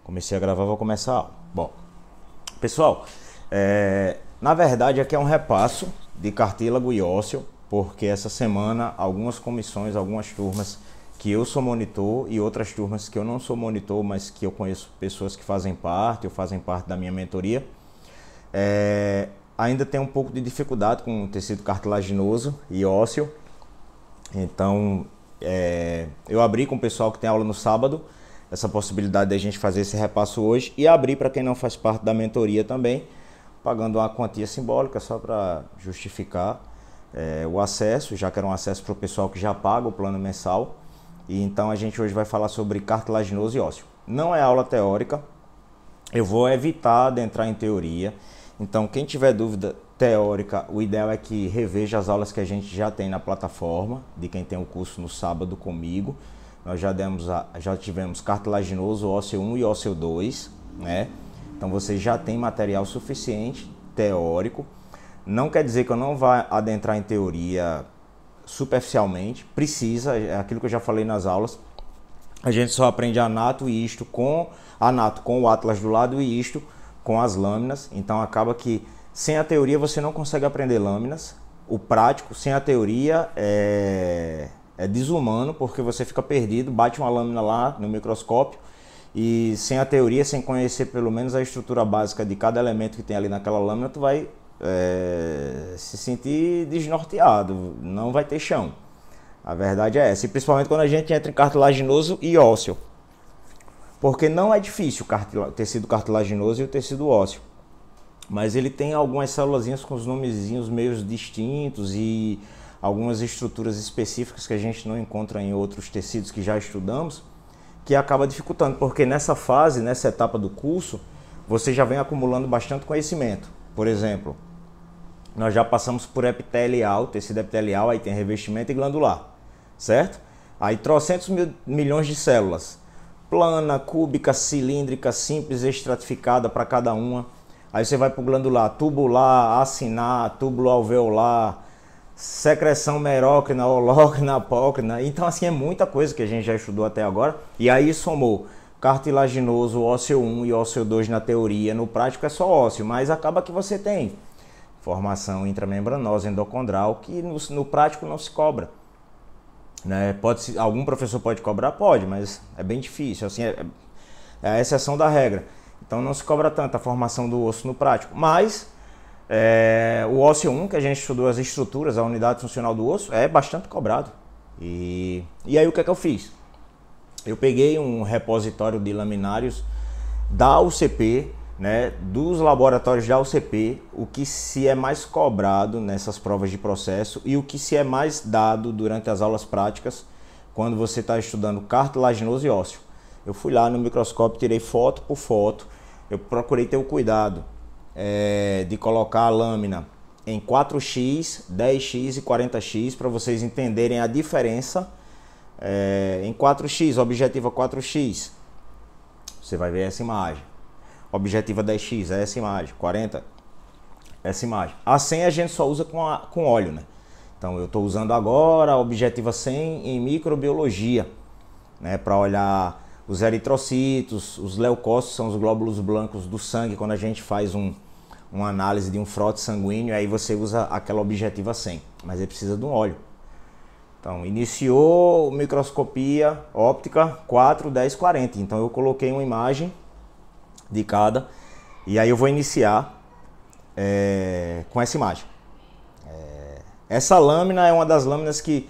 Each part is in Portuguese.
Comecei a gravar, vou começar a aula. Bom, pessoal, na verdade aqui é um repasso de cartílago e ósseo, porque essa semana algumas comissões, algumas turmas que eu sou monitor e outras turmas que eu não sou monitor, mas que eu conheço pessoas que fazem parte ou fazem parte da minha mentoria, ainda tem um pouco de dificuldade com o tecido cartilaginoso e ósseo. Então, eu abri com o pessoal que tem aula no sábado essa possibilidade de a gente fazer esse repasso hoje e abrir para quem não faz parte da mentoria também, pagando uma quantia simbólica só para justificar o acesso, já que era um acesso para o pessoal que já paga o plano mensal. E então a gente hoje vai falar sobre cartilaginoso e ósseo. Não é aula teórica, eu vou evitar de entrar em teoria. Então quem tiver dúvida teórica, o ideal é que reveja as aulas que a gente já tem na plataforma, de quem tem o curso no sábado comigo. Nós já tivemos cartilaginoso, ósseo 1 e ósseo 2, né? Então você já tem material suficiente, teórico. Não quer dizer que eu não vá adentrar em teoria superficialmente, precisa, é aquilo que eu já falei nas aulas. A gente só aprende anato e isto com o atlas do lado e isto com as lâminas. Então acaba que sem a teoria você não consegue aprender lâminas. O prático sem a teoria é desumano, porque você fica perdido, bate uma lâmina lá no microscópio e sem a teoria, sem conhecer pelo menos a estrutura básica de cada elemento que tem ali naquela lâmina, tu vai se sentir desnorteado, não vai ter chão. A verdade é essa, e principalmente quando a gente entra em cartilaginoso e ósseo, porque não é difícil o tecido cartilaginoso e o tecido ósseo, mas ele tem algumas célulazinhas com os nomezinhos meio distintos e algumas estruturas específicas que a gente não encontra em outros tecidos que já estudamos, que acaba dificultando, porque nessa fase, nessa etapa do curso, você já vem acumulando bastante conhecimento. Por exemplo, nós já passamos por epitelial, tecido epitelial, aí tem revestimento e glandular, certo? Aí trocentos milhões de células, plana, cúbica, cilíndrica, simples, estratificada para cada uma. Aí você vai para o glandular, tubular, acinar, túbulo alveolar, secreção merócrina, holócrina, apócrina. Então assim, é muita coisa que a gente já estudou até agora. E aí somou cartilaginoso, ósseo 1 e ósseo 2 na teoria. No prático é só ósseo, mas acaba que você tem formação intramembranosa, endocondral, que no prático não se cobra, né? Algum professor pode cobrar? Pode, mas é bem difícil, assim, é a exceção da regra. Então não se cobra tanto a formação do osso no prático, mas o ósseo 1, que a gente estudou as estruturas, a unidade funcional do osso, é bastante cobrado. E aí o que é que eu fiz? Eu peguei um repositório de laminários da UCP, né, dos laboratórios da UCP, o que se é mais cobrado nessas provas de processo e o que se é mais dado durante as aulas práticas quando você está estudando cartilaginoso e ósseo. Eu fui lá no microscópio, tirei foto por foto, eu procurei ter o cuidado de colocar a lâmina em 4x, 10x e 40x para vocês entenderem a diferença. Em 4x, objetiva 4x, você vai ver essa imagem. Objetiva 10x, essa imagem. 40, essa imagem. A 100 a gente só usa com óleo, né? Então eu estou usando agora a objetiva 100 em microbiologia, né, para olhar os eritrocitos, os leucócitos, são os glóbulos brancos do sangue, quando a gente faz uma análise de um frote sanguíneo, aí você usa aquela objetiva 100, mas ele precisa de um óleo. Então, iniciou microscopia óptica 4, 10, 40. Então eu coloquei uma imagem de cada, e aí eu vou iniciar com essa imagem. Essa lâmina é uma das lâminas que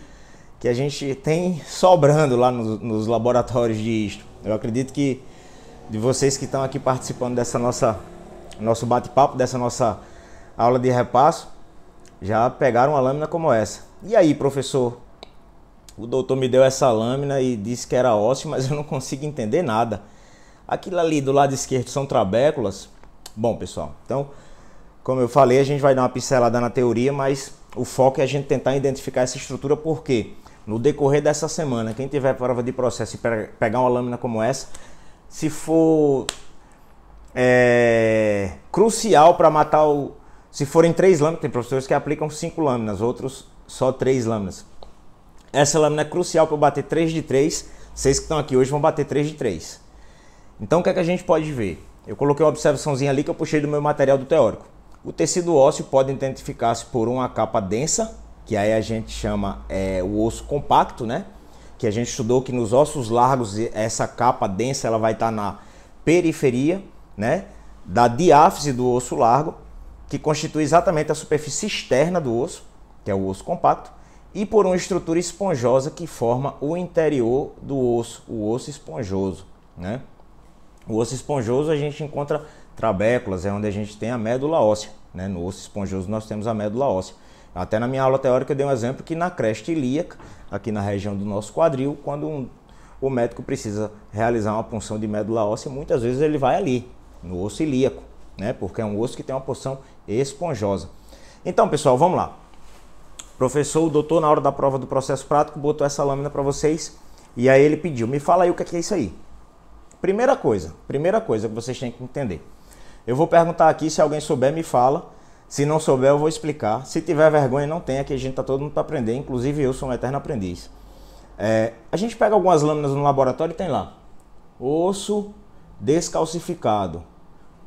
a gente tem sobrando lá nos laboratórios de isto. Eu acredito que de vocês que estão aqui participando dessa nosso bate-papo, dessa nossa aula de repasso, já pegaram uma lâmina como essa. E aí, professor, o doutor me deu essa lâmina e disse que era ósseo, mas eu não consigo entender nada. Aquilo ali do lado esquerdo são trabéculas. Bom, pessoal, então, como eu falei, a gente vai dar uma pincelada na teoria, mas o foco é a gente tentar identificar essa estrutura, porque no decorrer dessa semana, quem tiver prova de processo e pegar uma lâmina como essa, se for crucial para matar se forem 3 lâminas, tem professores que aplicam 5 lâminas, outros só 3 lâminas. Essa lâmina é crucial para eu bater 3 de 3. Vocês que estão aqui hoje vão bater 3 de 3. Então o que é que a gente pode ver? Eu coloquei uma observaçãozinha ali que eu puxei do meu material do teórico. O tecido ósseo pode identificar-se por uma capa densa, que aí a gente chama o osso compacto, né? Que a gente estudou que nos ossos largos essa capa densa ela vai estar na periferia, né? Da diáfise do osso largo, que constitui exatamente a superfície externa do osso, que é o osso compacto, e por uma estrutura esponjosa que forma o interior do osso, o osso esponjoso, né? O osso esponjoso a gente encontra trabéculas, é onde a gente tem a médula óssea, né? No osso esponjoso nós temos a médula óssea. Até na minha aula teórica eu dei um exemplo que na cresta ilíaca, aqui na região do nosso quadril, quando o médico precisa realizar uma punção de médula óssea, muitas vezes ele vai ali, no osso ilíaco, né? Porque é um osso que tem uma porção esponjosa. Então, pessoal, vamos lá. O professor, o doutor, na hora da prova do processo prático, botou essa lâmina para vocês e aí ele pediu, me fala aí o que é isso aí. Primeira coisa que vocês têm que entender. Eu vou perguntar aqui, se alguém souber, me fala. Se não souber, eu vou explicar. Se tiver vergonha, não tem, aqui a gente tá todo mundo para aprender, inclusive eu sou um eterno aprendiz. A gente pega algumas lâminas no laboratório e tem lá osso descalcificado,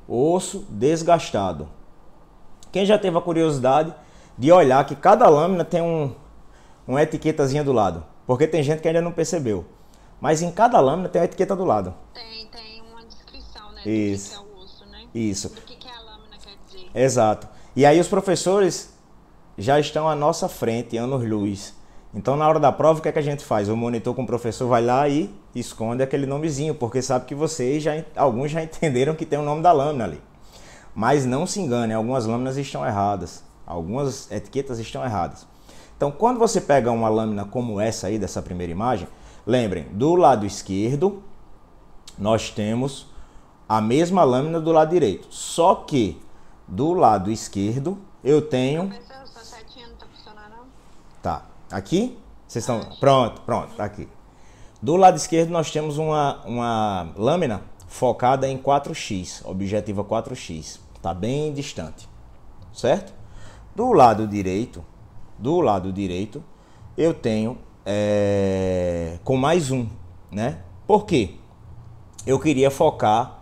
osso desgastado. Quem já teve a curiosidade de olhar que cada lâmina tem uma etiquetazinha do lado? Porque tem gente que ainda não percebeu. Mas em cada lâmina tem uma etiqueta do lado. Tem uma descrição, né? Isso. Do que é o osso, né? Isso. Do que a lâmina quer dizer. Exato. E aí os professores já estão à nossa frente, anos-luz. Então na hora da prova o que é que a gente faz? O monitor com o professor vai lá e esconde aquele nomezinho, porque sabe que vocês, alguns já entenderam que tem o nome da lâmina ali. Mas não se enganem, algumas lâminas estão erradas. Algumas etiquetas estão erradas. Então quando você pega uma lâmina como essa aí, dessa primeira imagem, lembrem, do lado esquerdo nós temos a mesma lâmina do lado direito. Só que do lado esquerdo eu tenho... Professor, sua setinha não tá funcionando, não? Tá. Aqui? Vocês estão... Pronto, tá aqui. Do lado esquerdo nós temos uma lâmina focada em 4x, objetiva 4x. Tá bem distante. Certo? Do lado direito eu tenho com mais um, né? Por quê? Eu queria focar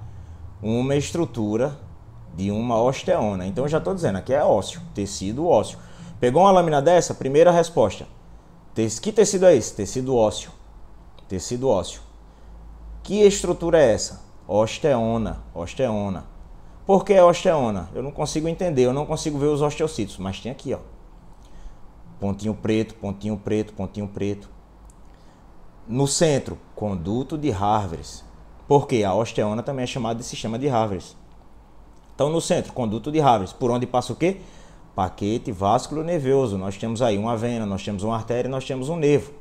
uma estrutura de uma osteona. Então eu já estou dizendo, aqui é ósseo, tecido ósseo. Pegou uma lâmina dessa? Primeira resposta. Que tecido é esse? Tecido ósseo. Tecido ósseo. Que estrutura é essa? Osteona. Osteona. Por que osteona? Eu não consigo entender, eu não consigo ver os osteocitos, mas tem aqui, ó. Pontinho preto, pontinho preto, pontinho preto. No centro, conduto de Harvres. Porque a osteona também é chamada de sistema de Harvres. Então, no centro, conduto de Harvres. Por onde passa o quê? Paquete vásculo nervoso. Nós temos aí uma vena, nós temos uma artéria, nós temos um nervo.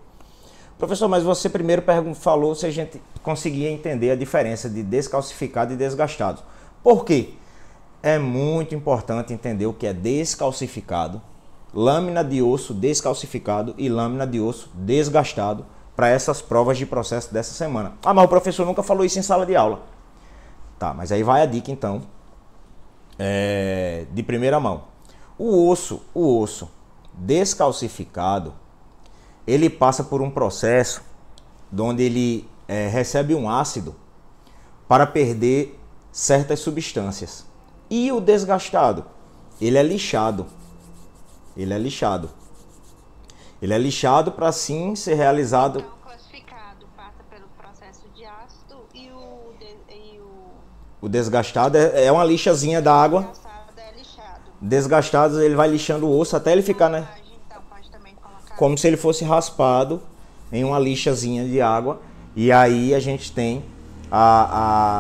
Professor, mas você primeiro falou se a gente conseguia entender a diferença de descalcificado e desgastado. Por quê? É muito importante entender o que é descalcificado, lâmina de osso descalcificado e lâmina de osso desgastado para essas provas de processo dessa semana. Ah, mas o professor nunca falou isso em sala de aula. Tá, mas aí vai a dica então, de primeira mão. O osso descalcificado, ele passa por um processo onde ele recebe um ácido para perder certas substâncias. E o desgastado, ele é lixado. Ele é lixado. Ele é lixado para sim ser realizado. Então, o classificado passa pelo processo de ácido e o desgastado é uma lixazinha da água. desgastado é lixado. Desgastado, ele vai lixando o osso até ele ficar, né? Então, pode também colocar Como se ele fosse raspado em uma lixazinha de água. E aí a gente tem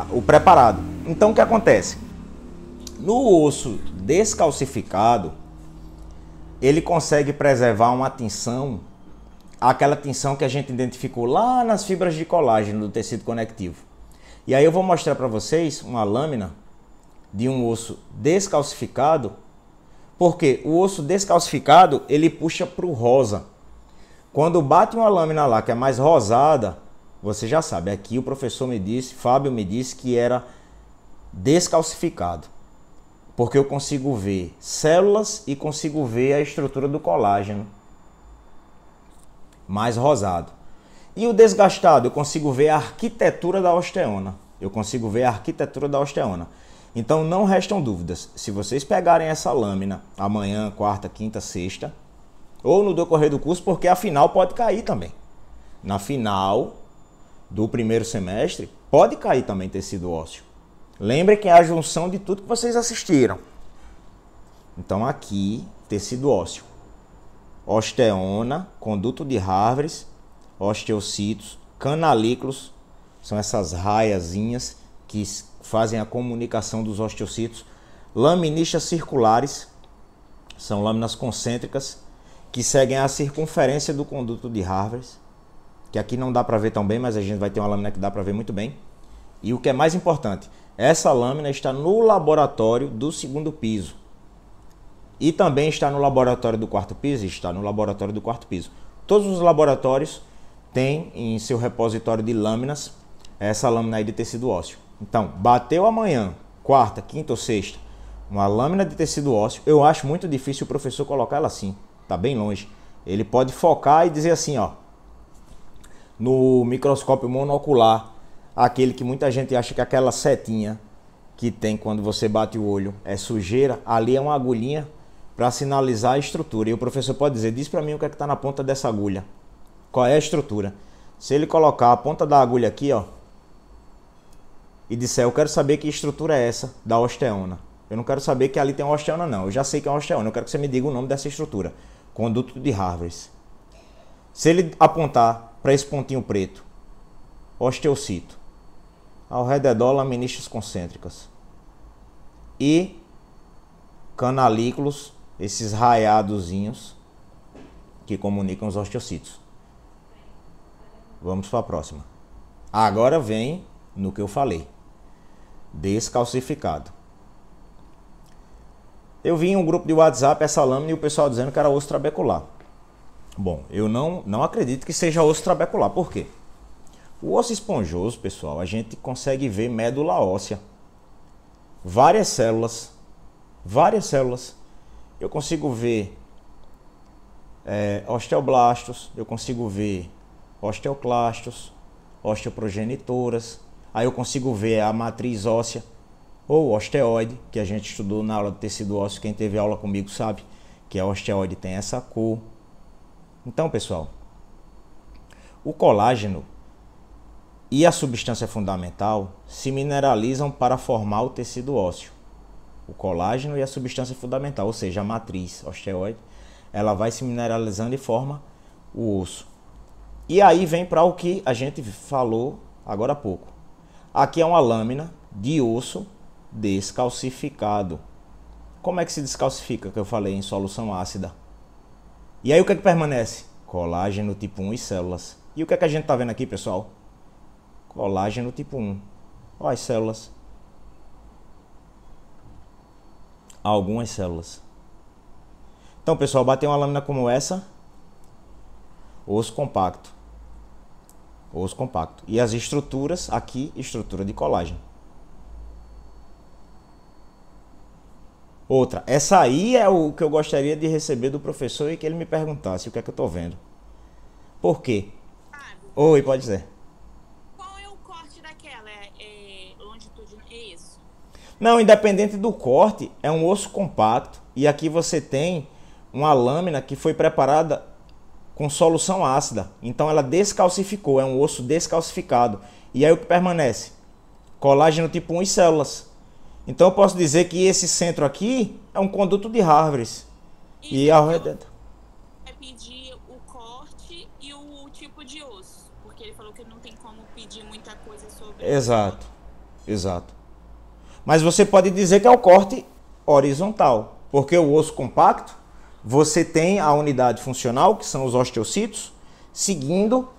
o preparado. Então o que acontece? No osso descalcificado, ele consegue preservar uma tinção, aquela tinção que a gente identificou lá nas fibras de colágeno do tecido conectivo. E aí eu vou mostrar para vocês uma lâmina de um osso descalcificado, porque o osso descalcificado ele puxa para o rosa. Quando bate uma lâmina lá que é mais rosada, você já sabe, aqui o professor me disse, Fábio me disse que era descalcificado. Porque eu consigo ver células e consigo ver a estrutura do colágeno mais rosado. E o desgastado, eu consigo ver a arquitetura da osteona. eu consigo ver a arquitetura da osteona. Então não restam dúvidas. Se vocês pegarem essa lâmina amanhã, quarta, quinta, sexta, ou no decorrer do curso, porque a final pode cair também. Na final do primeiro semestre, pode cair também tecido ósseo. Lembre que é a junção de tudo que vocês assistiram. Então aqui, tecido ósseo. Osteona, conduto de Harvres, osteocitos, canalículos, são essas raiazinhas que fazem a comunicação dos osteocitos. Laministas circulares, são lâminas concêntricas que seguem a circunferência do conduto de Harvres, que aqui não dá para ver tão bem, mas a gente vai ter uma lâmina que dá para ver muito bem. E o que é mais importante, essa lâmina está no laboratório do segundo piso. E também está no laboratório do quarto piso? Está no laboratório do quarto piso. Todos os laboratórios têm em seu repositório de lâminas essa lâmina aí de tecido ósseo. Então, bateu amanhã, quarta, quinta ou sexta, uma lâmina de tecido ósseo, eu acho muito difícil o professor colocar ela assim, tá bem longe. Ele pode focar e dizer assim, ó, no microscópio monocular, aquele que muita gente acha que aquela setinha que tem quando você bate o olho é sujeira, ali é uma agulhinha para sinalizar a estrutura. E o professor pode dizer, diz para mim o que é que está na ponta dessa agulha, qual é a estrutura. Se ele colocar a ponta da agulha aqui, ó, e disser, eu quero saber que estrutura é essa da osteona. Eu não quero saber que ali tem uma osteona, não. Eu já sei que é uma osteona. Eu quero que você me diga o nome dessa estrutura. Conduto de Harvres. Se ele apontar para esse pontinho preto, osteocito. Ao redor, laministas concêntricas. E canalículos, esses raiadozinhos que comunicam os osteocitos. Vamos para a próxima. Agora vem no que eu falei. Descalcificado. Eu vi em um grupo de WhatsApp essa lâmina e o pessoal dizendo que era osso trabecular. Bom, eu não acredito que seja osso trabecular. Por quê? O osso esponjoso, pessoal, a gente consegue ver médula óssea. Várias células. Eu consigo ver osteoblastos, eu consigo ver osteoclastos, osteoprogenitoras. Aí eu consigo ver a matriz óssea ou osteoide, que a gente estudou na aula de tecido ósseo. Quem teve aula comigo sabe que a osteoide tem essa cor. Então, pessoal, o colágeno e a substância fundamental se mineralizam para formar o tecido ósseo. O colágeno e a substância fundamental, ou seja, a matriz osteoide, ela vai se mineralizando e forma o osso. E aí vem para o que a gente falou agora há pouco. Aqui é uma lâmina de osso descalcificado. Como é que se descalcifica, que eu falei, em solução ácida? E aí o que é que permanece? Colágeno tipo 1 e células. E o que é que a gente está vendo aqui, pessoal? Colágeno tipo 1. Olha as células. Algumas células. Então, pessoal, bater uma lâmina como essa, osso compacto. Osso compacto. E as estruturas, aqui, estrutura de colágeno. Outra, essa aí é o que eu gostaria de receber do professor e que ele me perguntasse o que é que eu estou vendo. Por quê? Oi, pode dizer. Qual é o corte daquela? Longitudinal? É isso? Não, independente do corte, é um osso compacto. E aqui você tem uma lâmina que foi preparada com solução ácida. Então ela descalcificou, é um osso descalcificado. E aí o que permanece? Colágeno tipo 1 e células. Então eu posso dizer que esse centro aqui é um conduto de Harvres. E ao redor é pedir o corte e o tipo de osso, porque ele falou que não tem como pedir muita coisa sobre. Exato. Mas você pode dizer que é o corte horizontal, porque o osso compacto, você tem a unidade funcional, que são os osteocitos, seguindo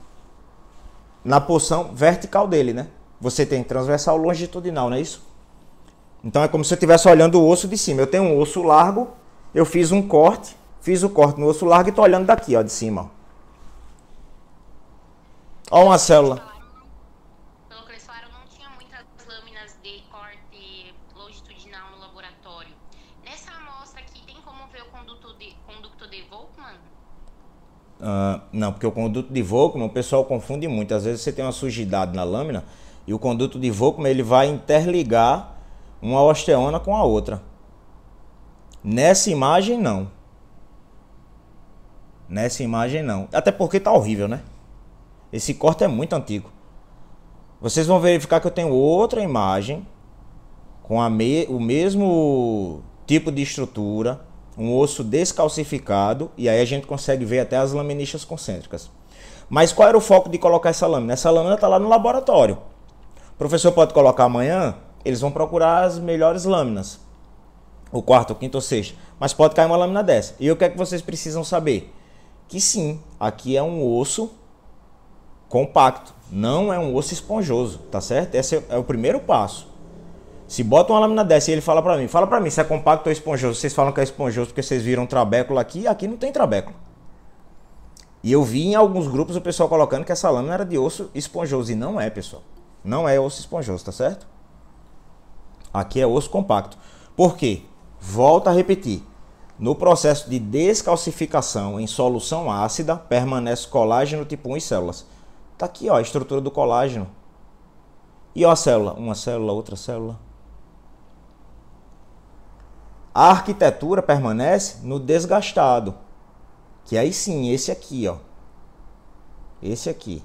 na posição vertical dele, né? Você tem transversal longitudinal, não é isso? Então é como se eu estivesse olhando o osso de cima. Eu tenho um osso largo, eu fiz o corte no osso largo e estou olhando daqui, ó, de cima. Ó uma célula. Pelo que eles falaram, não tinha muitas lâminas de corte longitudinal no laboratório. Nessa amostra aqui, tem como ver o conducto de Volkmann? Não, porque o conduto de Volkmann o pessoal confunde muito. Às vezes você tem uma sujidade na lâmina E o conduto de Volkmann, ele vai interligar uma osteona com a outra. Nessa imagem, não. Nessa imagem, não. Até porque tá horrível, né? Esse corte é muito antigo. Vocês vão verificar que eu tenho outra imagem com o mesmo tipo de estrutura, um osso descalcificado, e aí a gente consegue ver até as laministas concêntricas. Mas qual era o foco de colocar essa lâmina? Essa lâmina está lá no laboratório. O professor pode colocar amanhã, eles vão procurar as melhores lâminas. O quarto, o quinto ou sexto. Mas pode cair uma lâmina dessa. E o que é que vocês precisam saber? Que sim, aqui é um osso compacto. Não é um osso esponjoso, tá certo? Esse é o primeiro passo. Se bota uma lâmina dessa e ele fala pra mim se é compacto ou esponjoso. Vocês falam que é esponjoso porque vocês viram trabéculo aqui, aqui não tem trabéculo. E eu vi em alguns grupos o pessoal colocando que essa lâmina era de osso esponjoso. E não é, pessoal. Não é osso esponjoso, tá certo? Aqui é osso compacto. Por quê? Volto a repetir. No processo de descalcificação em solução ácida, permanece colágeno tipo 1 e células. Tá aqui, ó, a estrutura do colágeno. E ó a célula. Uma célula, outra célula. A arquitetura permanece no desgastado. Que aí sim, esse aqui, ó. Esse aqui.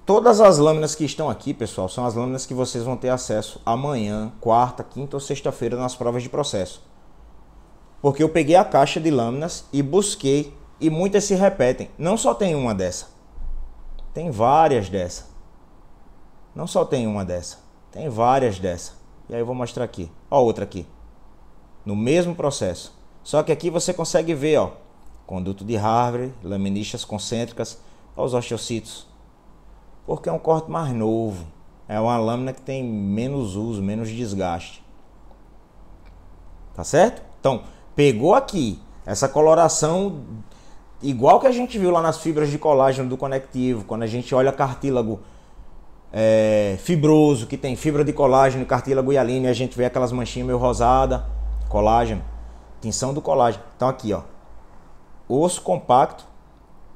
Todas as lâminas que estão aqui, pessoal, são as lâminas que vocês vão ter acesso amanhã, quarta, quinta ou sexta-feira nas provas de processo. Porque eu peguei a caixa de lâminas e busquei, e muitas se repetem. Não só tem uma dessa. Tem várias dessa. Não só tem uma dessa. Tem várias dessa. E aí eu vou mostrar aqui. Ó, outra aqui. No mesmo processo. Só que aqui você consegue ver, ó. Conduto de Harvey, laministas concêntricas, ó, os osteocitos. Porque é um corte mais novo. É uma lâmina que tem menos uso, menos desgaste. Tá certo? Então, pegou aqui essa coloração igual que a gente viu lá nas fibras de colágeno do conectivo, quando a gente olha cartílago fibroso, que tem fibra de colágeno, cartílago hialino, e a gente vê aquelas manchinhas meio rosada, colágeno, tinção do colágeno. Então aqui, ó, osso compacto.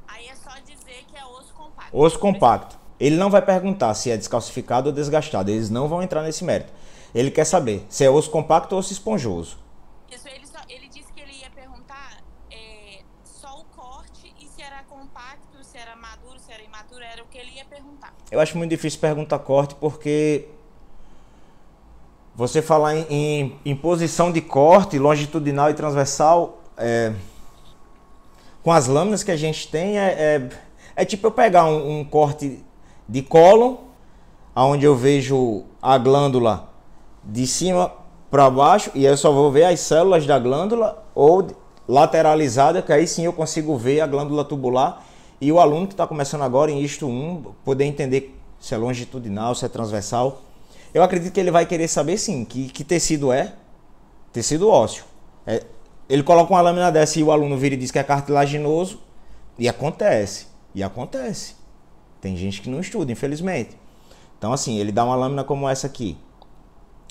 Aí é só dizer que é osso compacto. Osso compacto. Ele não vai perguntar se é descalcificado ou desgastado, eles não vão entrar nesse mérito. Ele quer saber se é osso compacto ou osso esponjoso. Isso, ele disse que ele ia perguntar só o corte e se era compacto, se era maduro, se era imaturo, era o que ele ia perguntar. Eu acho muito difícil perguntar corte porque você falar em posição de corte longitudinal e transversal com as lâminas que a gente tem é tipo eu pegar um corte de cólon, onde eu vejo a glândula de cima para baixo e eu só vou ver as células da glândula, ou lateralizada, que aí sim eu consigo ver a glândula tubular, e o aluno que está começando agora em ISTO 1 poder entender se é longitudinal, se é transversal. Eu acredito que ele vai querer saber sim que tecido é tecido ósseo. Ele coloca uma lâmina dessa e o aluno vira e diz que é cartilaginoso, e acontece. Tem gente que não estuda, infelizmente. Então assim, ele dá uma lâmina como essa aqui.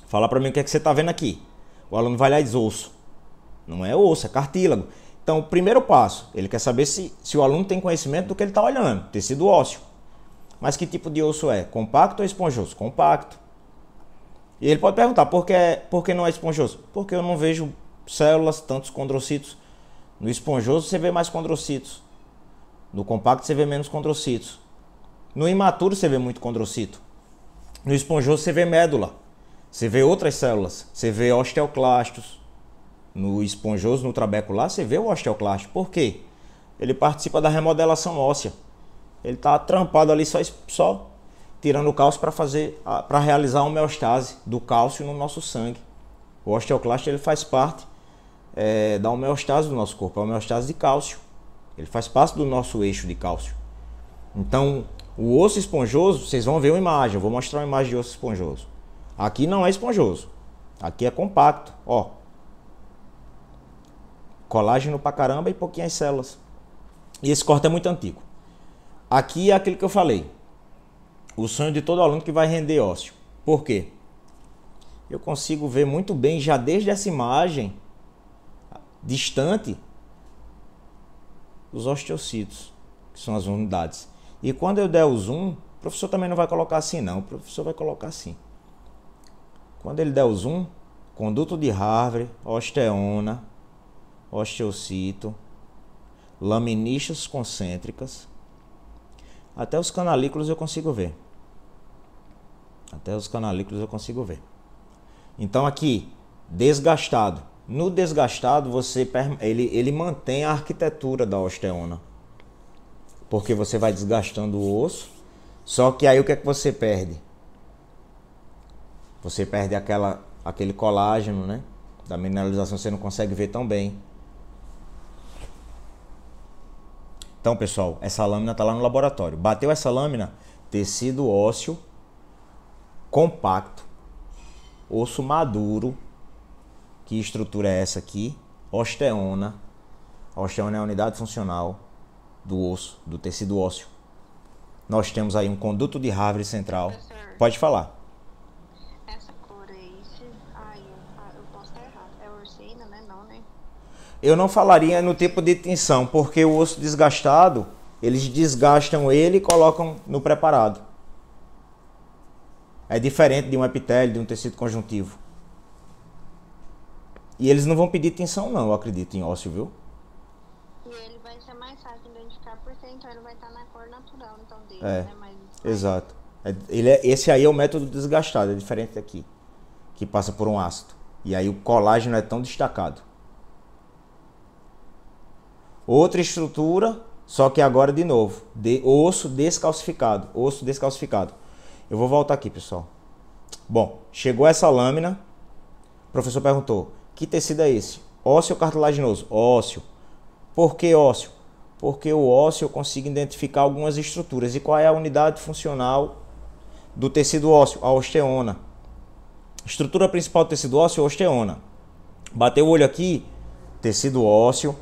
Fala para mim o que é que você está vendo aqui. O aluno vai lá e diz osso. Não é osso, é cartílago. Então, o primeiro passo, ele quer saber se o aluno tem conhecimento do que ele está olhando. Tecido ósseo. Mas que tipo de osso é? Compacto ou esponjoso? Compacto. E ele pode perguntar, por que não é esponjoso? Porque eu não vejo células, tantos condrocitos. No esponjoso você vê mais condrocitos. No compacto você vê menos condrocitos. No imaturo você vê muito condrocito. No esponjoso você vê médula. Você vê outras células. Você vê osteoclastos. No esponjoso, no trabecular, você vê o osteoclasto. Por quê? Ele participa da remodelação óssea. Ele está trampado ali só tirando o cálcio para realizar a homeostase do cálcio no nosso sangue. O osteoclasto ele faz parte da homeostase do nosso corpo, a homeostase de cálcio. Ele faz parte do nosso eixo de cálcio. Então, o osso esponjoso, vocês vão ver uma imagem. Eu vou mostrar uma imagem de osso esponjoso. Aqui não é esponjoso. Aqui é compacto. Ó. Colágeno pra caramba e pouquinhas células. E esse corte é muito antigo. Aqui é aquilo que eu falei. O sonho de todo aluno que vai render ósseo. Por quê? Eu consigo ver muito bem, já desde essa imagem distante, os osteocitos, que são as unidades. E quando eu der o zoom, professor também não vai colocar assim não, o professor vai colocar assim. Quando ele der o zoom, conduto de Harvey, osteona, osteocito, laminícias concêntricas, até os canalículos eu consigo ver. Até os canalículos eu consigo ver. Então aqui, desgastado. No desgastado, ele mantém a arquitetura da osteona. Porque você vai desgastando o osso. Só que aí o que é que você perde? Você perde aquele colágeno, né? Da mineralização, você não consegue ver tão bem. Então, pessoal, essa lâmina está lá no laboratório. Bateu essa lâmina, tecido ósseo compacto, osso maduro. Que estrutura é essa aqui? Osteona. A osteona é a unidade funcional do osso, do tecido ósseo. Nós temos aí um conduto de Harvey central. Professor, Pode falar. essa cor aí, eu posso estar errado. É ursina, né? Não, né? Eu não falaria no tipo de tinção, porque o osso desgastado, eles desgastam ele e colocam no preparado. É diferente de um epitélio, de um tecido conjuntivo. E eles não vão pedir tinção não, eu acredito, em ósseo, viu? E ele vai ser mais fácil de identificar, porque então ele vai estar na cor natural, então, dele, É, né? Mas, exato. Esse aí é o método desgastado, é diferente daqui, que passa por um ácido. E aí o colágeno é tão destacado. Outra estrutura, só que agora de novo, de osso descalcificado. Osso descalcificado. Eu vou voltar aqui, pessoal. Bom, chegou essa lâmina. O professor perguntou, que tecido é esse? Ósseo ou cartilaginoso? Ósseo. Por que ósseo? Porque o ósseo eu consigo identificar algumas estruturas. E qual é a unidade funcional do tecido ósseo? A osteona. Estrutura principal do tecido ósseo, osteona. Bateu o olho aqui, tecido ósseo.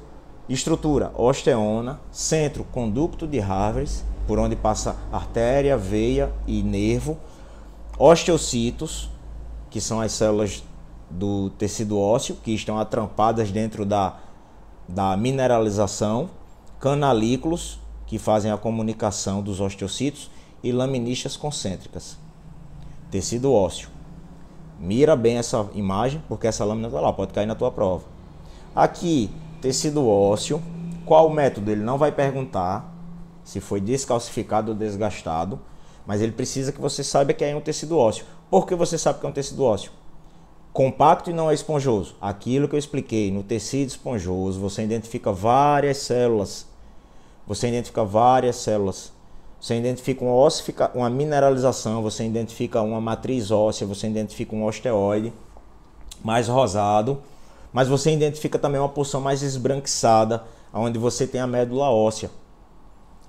Estrutura, osteona. Centro, conducto de Harvey, por onde passa artéria, veia e nervo. Osteocitos, que são as células do tecido ósseo, que estão atrampadas dentro da mineralização. Canalículos, que fazem a comunicação dos osteocitos. E laminícias concêntricas. Tecido ósseo. Mira bem essa imagem, porque essa lâmina está lá, pode cair na tua prova. Aqui, tecido ósseo. Qual o método? Ele não vai perguntar se foi descalcificado ou desgastado, mas ele precisa que você saiba que é um tecido ósseo. Por que você sabe que é um tecido ósseo? Compacto e não é esponjoso. Aquilo que eu expliquei, no tecido esponjoso, você identifica várias células. Você identifica uma mineralização, você identifica uma matriz óssea, você identifica um osteoide mais rosado, mas você identifica também uma porção mais esbranquiçada, onde você tem a médula óssea.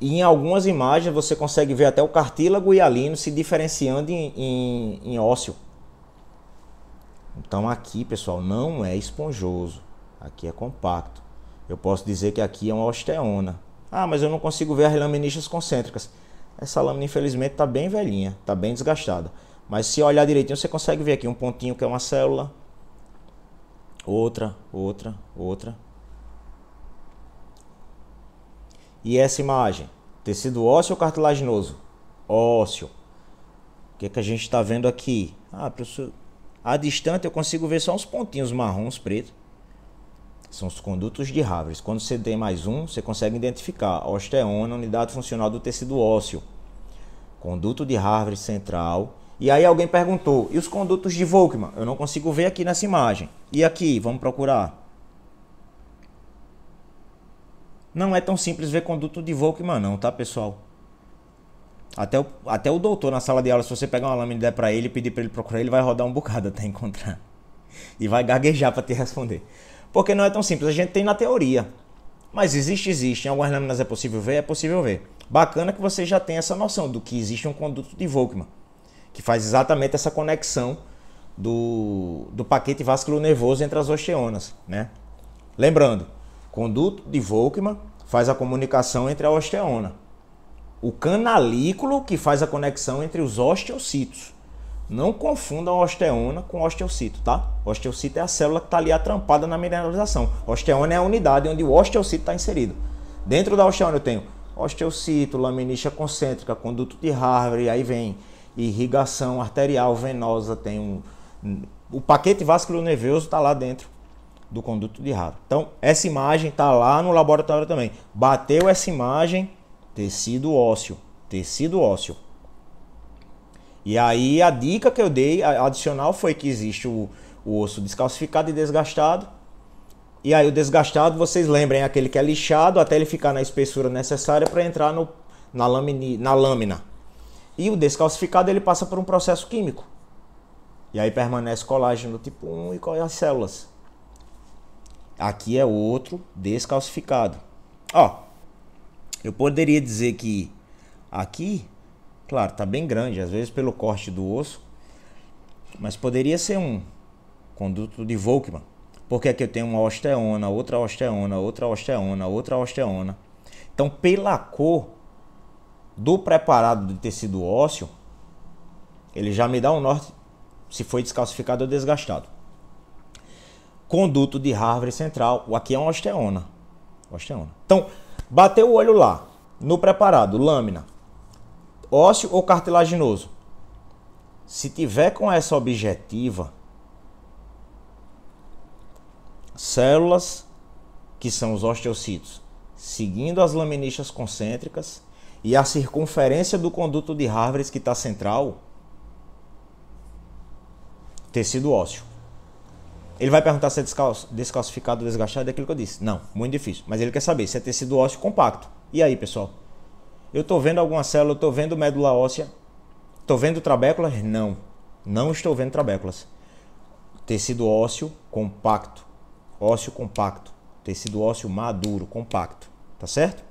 E em algumas imagens você consegue ver até o cartílago hialino se diferenciando em ósseo. Então aqui, pessoal, não é esponjoso. Aqui é compacto. Eu posso dizer que aqui é uma osteona. Ah, mas eu não consigo ver as laminícias concêntricas. Essa lâmina, infelizmente, está bem velhinha, está bem desgastada. Mas se olhar direitinho, você consegue ver aqui um pontinho que é uma célula. Outra. E essa imagem? Tecido ósseo ou cartilaginoso? Ósseo. O que é que a gente está vendo aqui? Ah, professor, à distância eu consigo ver só uns pontinhos marrons, pretos. São os condutos de Harvey. Quando você tem mais um, você consegue identificar a osteona, unidade funcional do tecido ósseo. Conduto de Harvey central. E aí alguém perguntou, e os condutos de Volkmann? Eu não consigo ver aqui nessa imagem. E aqui, vamos procurar. Não é tão simples ver conduto de Volkmann não, tá, pessoal? Até o doutor na sala de aula, se você pegar uma lâmina e der para ele e pedir para ele procurar, ele vai rodar um bocado até encontrar. E vai gaguejar para te responder. Porque não é tão simples, a gente tem na teoria. Mas existe. Em algumas lâminas é possível ver. Bacana que você já tem essa noção do que existe um conduto de Volkmann, que faz exatamente essa conexão do paquete vasculonervoso entre as osteonas, né? Lembrando, conduto de Volkmann faz a comunicação entre a osteona. O canalículo que faz a conexão entre os osteocitos. Não confundam a osteona com o osteocito, tá? O osteocito é a célula que está ali atrampada na mineralização. A osteona é a unidade onde o osteocito está inserido. Dentro da osteona eu tenho osteocito, laminícia concêntrica, conduto de Harvey, aí vem irrigação arterial venosa, tem o paquete vasculonervoso está lá dentro do conduto de Harvey. Então, essa imagem está lá no laboratório também. Bateu essa imagem, tecido ósseo, tecido ósseo. E aí a dica que eu dei adicional foi que existe o osso descalcificado e desgastado. E aí o desgastado, vocês lembrem, é aquele que é lixado até ele ficar na espessura necessária para entrar na lâmina. E o descalcificado ele passa por um processo químico. E aí permanece colágeno do tipo 1 e corre as células. Aqui é outro descalcificado. Ó, eu poderia dizer que aqui, claro, tá bem grande, às vezes pelo corte do osso, mas poderia ser um conduto de Volkmann. Porque aqui eu tenho uma osteona, outra osteona, outra osteona, outra osteona. Então, pela cor do preparado de tecido ósseo, ele já me dá um norte se foi descalcificado ou desgastado. Conduto de Harvey central, aqui é uma osteona. Então, bateu o olho lá, no preparado, lâmina, ósseo ou cartilaginoso. Se tiver com essa objetiva, células, que são os osteocitos, seguindo as laminícias concêntricas e a circunferência do conduto de Harvey que está central, tecido ósseo. Ele vai perguntar se é descalcificado ou desgastado, é aquilo que eu disse. Não, muito difícil. Mas ele quer saber se é tecido ósseo compacto. E aí, pessoal? Eu estou vendo alguma célula, eu estou vendo médula óssea, estou vendo trabéculas? Não, não estou vendo trabéculas. Tecido ósseo compacto. Ósseo compacto. Tecido ósseo maduro, compacto. Tá certo?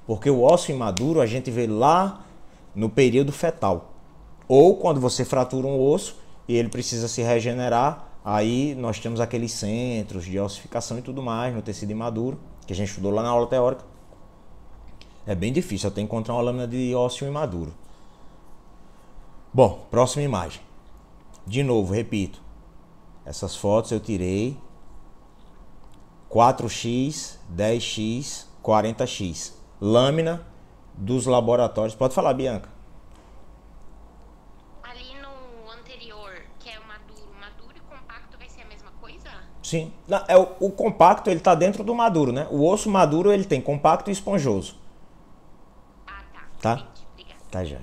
Porque o ósseo imaduro a gente vê lá no período fetal. Ou quando você fratura um osso e ele precisa se regenerar, aí nós temos aqueles centros de ossificação e tudo mais no tecido imaduro, que a gente estudou lá na aula teórica. É bem difícil até encontrar uma lâmina de ósseo imaduro. Bom, próxima imagem. De novo, repito. Essas fotos eu tirei 4x, 10x, 40x. Lâmina dos laboratórios. Pode falar, Bianca. Ali no anterior, que é o maduro e compacto vai ser a mesma coisa? Sim. Não, o compacto ele está dentro do maduro, né? O osso maduro ele tem compacto e esponjoso. Ah, tá. Tá? Entendi. Obrigada. Tá, já.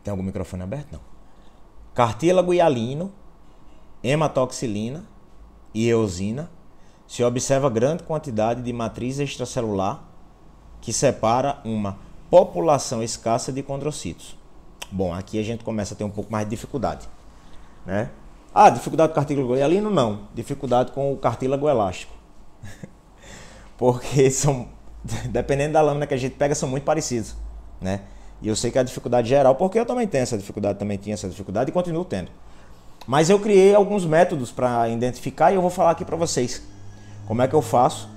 Tem algum microfone aberto? Não. Cartílago hialino, hematoxilina e eosina. Se observa grande quantidade de matriz extracelular que separa uma população escassa de condrocitos. Bom, aqui a gente começa a ter um pouco mais de dificuldade, né? Ah, dificuldade com o cartílago hialino? Não. Dificuldade com o cartílago elástico. Porque são, dependendo da lâmina que a gente pega, são muito parecidos, né? E eu sei que é a dificuldade geral, porque eu também tenho essa dificuldade, também tinha essa dificuldade e continuo tendo. Mas eu criei alguns métodos para identificar e eu vou falar aqui para vocês como é que eu faço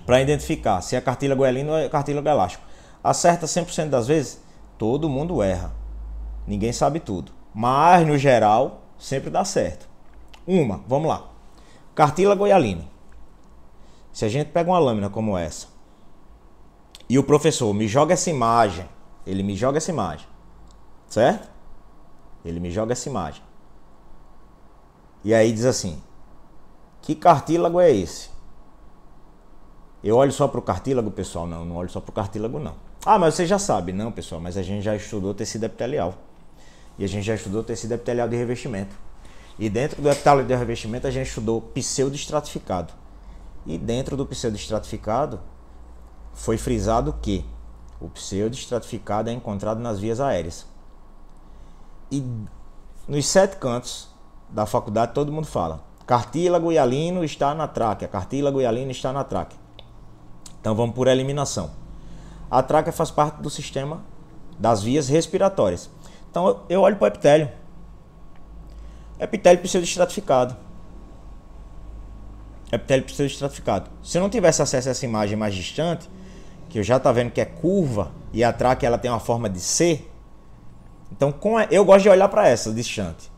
para identificar se é cartílago hialino ou é cartílago elástico. Acerta 100% das vezes? Todo mundo erra. Ninguém sabe tudo. Mas, no geral, sempre dá certo. Vamos lá. Cartílago hialino. Se a gente pega uma lâmina como essa e o professor me joga essa imagem, ele me joga essa imagem, certo? Ele me joga essa imagem. E aí diz assim, que cartílago é esse? Eu olho só para o cartílago, pessoal? Não olho só para o cartílago, não. Ah, mas você já sabe. Não, pessoal, mas a gente já estudou tecido epitelial. E a gente já estudou tecido epitelial de revestimento. E dentro do epitélio de revestimento a gente estudou pseudoestratificado. E dentro do pseudoestratificado foi frisado que o pseudoestratificado é encontrado nas vias aéreas. E nos 7 cantos da faculdade todo mundo fala: cartílago hialino está na tráquea, cartílago hialino está na tráquea. Então vamos por eliminação. A tráquea faz parte do sistema das vias respiratórias. Então eu olho para o epitélio. Epitélio pseudoestratificado. Epitélio pseudoestratificado. Se eu não tivesse acesso a essa imagem mais distante, que eu já está vendo que é curva e a tráquea ela tem uma forma de C, então eu gosto de olhar para essa distante.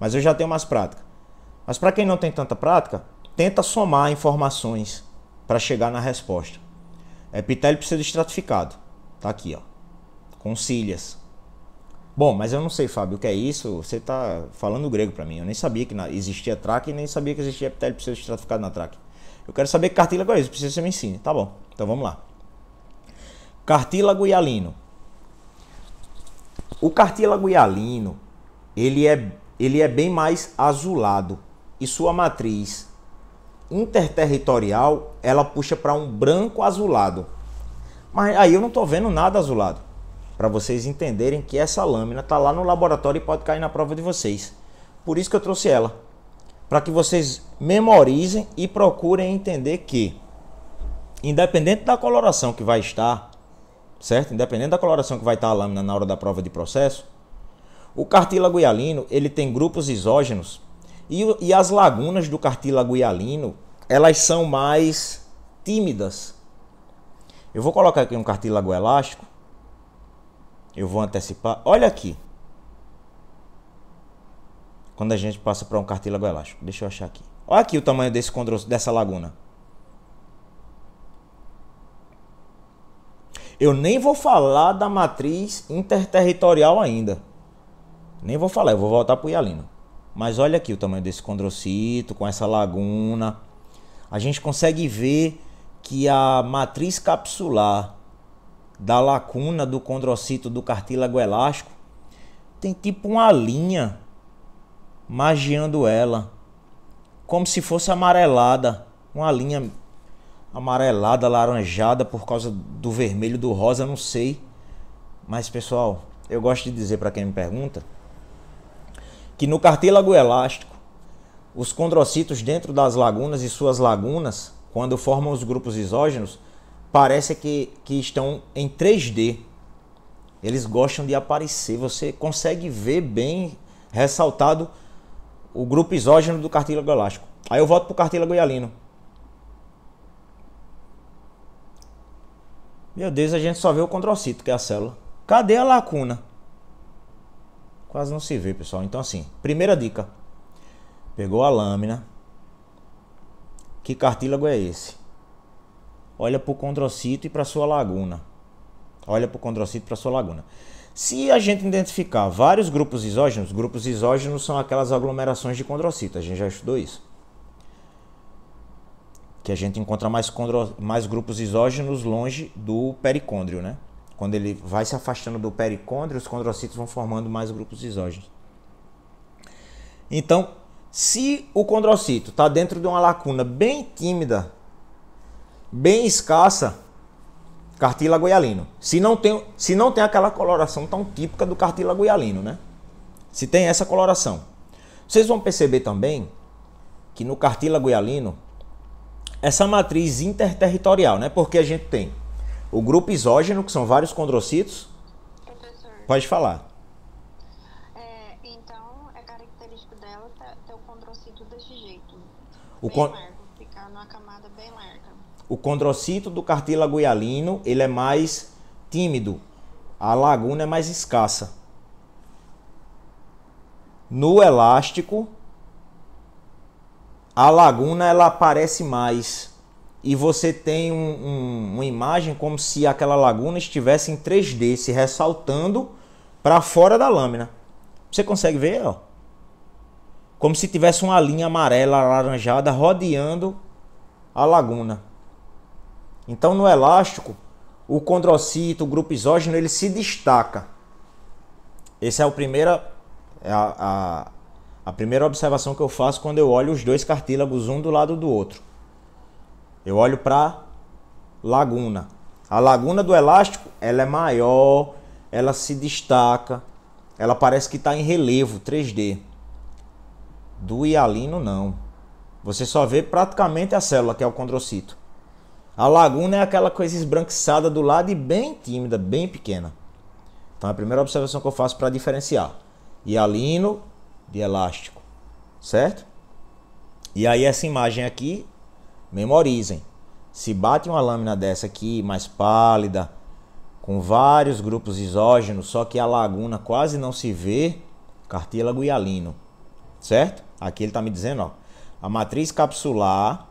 Mas eu já tenho mais prática. Mas para quem não tem tanta prática, tenta somar informações para chegar na resposta. Epitélio pseudoestratificado. Tá aqui, ó. Com cílias. Bom, mas eu não sei, Fábio, o que é isso? Você tá falando grego para mim. Eu nem sabia que existia tráquea e nem sabia que existia epitélio pseudoestratificado na tráquea. Eu quero saber que cartílago é isso. Preciso que você me ensine. Tá bom. Então vamos lá. Cartílago hialino. O cartílago hialino, ele é bem mais azulado. E sua matriz interterritorial, ela puxa para um branco azulado. Mas aí eu não estou vendo nada azulado. Para vocês entenderem que essa lâmina está lá no laboratório e pode cair na prova de vocês. Por isso que eu trouxe ela. Para que vocês memorizem e procurem entender que, independente da coloração que vai estar, certo? Independente da coloração que vai estar a lâmina na hora da prova de processo, o cartílago hialino, ele tem grupos isógenos e as lagunas do cartílago hialino, elas são mais tímidas. Eu vou colocar aqui um cartílago elástico. Eu vou antecipar. Olha aqui. Quando a gente passa para um cartílago elástico. Deixa eu achar aqui. Olha aqui o tamanho dessa laguna. Eu nem vou falar da matriz interterritorial ainda. Nem vou falar, eu vou voltar para o hialino. Mas olha aqui o tamanho desse condrocito com essa laguna. A gente consegue ver que a matriz capsular da lacuna do condrocito do cartílago elástico tem tipo uma linha magiando ela, como se fosse amarelada, uma linha amarelada, laranjada por causa do vermelho, do rosa, não sei. Mas pessoal, eu gosto de dizer para quem me pergunta que no cartílago elástico, os condrocitos dentro das lagunas e suas lagunas, quando formam os grupos isógenos, parece que estão em 3D. Eles gostam de aparecer. Você consegue ver bem ressaltado o grupo isógeno do cartílago elástico. Aí eu volto para o cartílago hialino. Meu Deus, a gente só vê o condrocito, que é a célula. Cadê a lacuna? Quase não se vê, pessoal. Então assim, primeira dica. Pegou a lâmina. Que cartílago é esse? Olha para o condrocito e para sua laguna. Olha para o condrocito e para sua laguna. Se a gente identificar vários grupos isógenos são aquelas aglomerações de condrocito. A gente já estudou isso. Que a gente encontra mais grupos isógenos longe do pericôndrio, né? Quando ele vai se afastando do pericôndrio, os condrocitos vão formando mais grupos isógenos. Então, se o condrocito está dentro de uma lacuna bem tímida, bem escassa, cartílago hialino. Se não tem aquela coloração tão típica do cartílago hialino, né? Se tem essa coloração. Vocês vão perceber também que no cartílago hialino, essa matriz interterritorial, né? Porque a gente tem o grupo isógeno, que são vários condrocitos. Professor, Pode falar. então é característico dela ter o condrocito desse jeito. O Bem largo, ficar numa camada bem larga. O condrocito do cartílago hialino, ele é mais tímido. A laguna é mais escassa. No elástico, a laguna ela aparece mais. E você tem uma imagem como se aquela laguna estivesse em 3D, se ressaltando para fora da lâmina. Você consegue ver, ó? Como se tivesse uma linha amarela, alaranjada, rodeando a laguna. Então, no elástico, o condrocito, o grupo isógeno, ele se destaca. Essa é a primeira observação que eu faço quando eu olho os dois cartílagos, um do lado do outro. Eu olho para laguna. A laguna do elástico, ela é maior, ela se destaca, ela parece que está em relevo, 3D. Do hialino, não. Você só vê praticamente a célula, que é o condrocito. A laguna é aquela coisa esbranquiçada do lado e bem tímida, bem pequena. Então é a primeira observação que eu faço para diferenciar hialino de elástico, certo? E aí essa imagem aqui, memorizem. Se bate uma lâmina dessa aqui, mais pálida, com vários grupos isógenos, só que a laguna quase não se vê, cartílago hialino, certo? Aqui ele está me dizendo, ó, a matriz capsular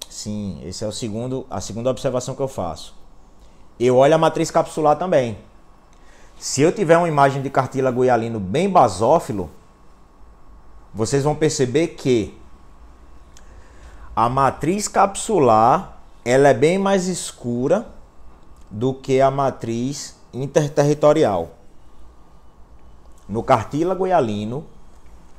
Sim, esse é a segunda observação que eu faço. Eu olho a matriz capsular também. Se eu tiver uma imagem de cartílago hialino bem basófilo, vocês vão perceber que a matriz capsular ela é bem mais escura do que a matriz interterritorial. No cartílago hialino,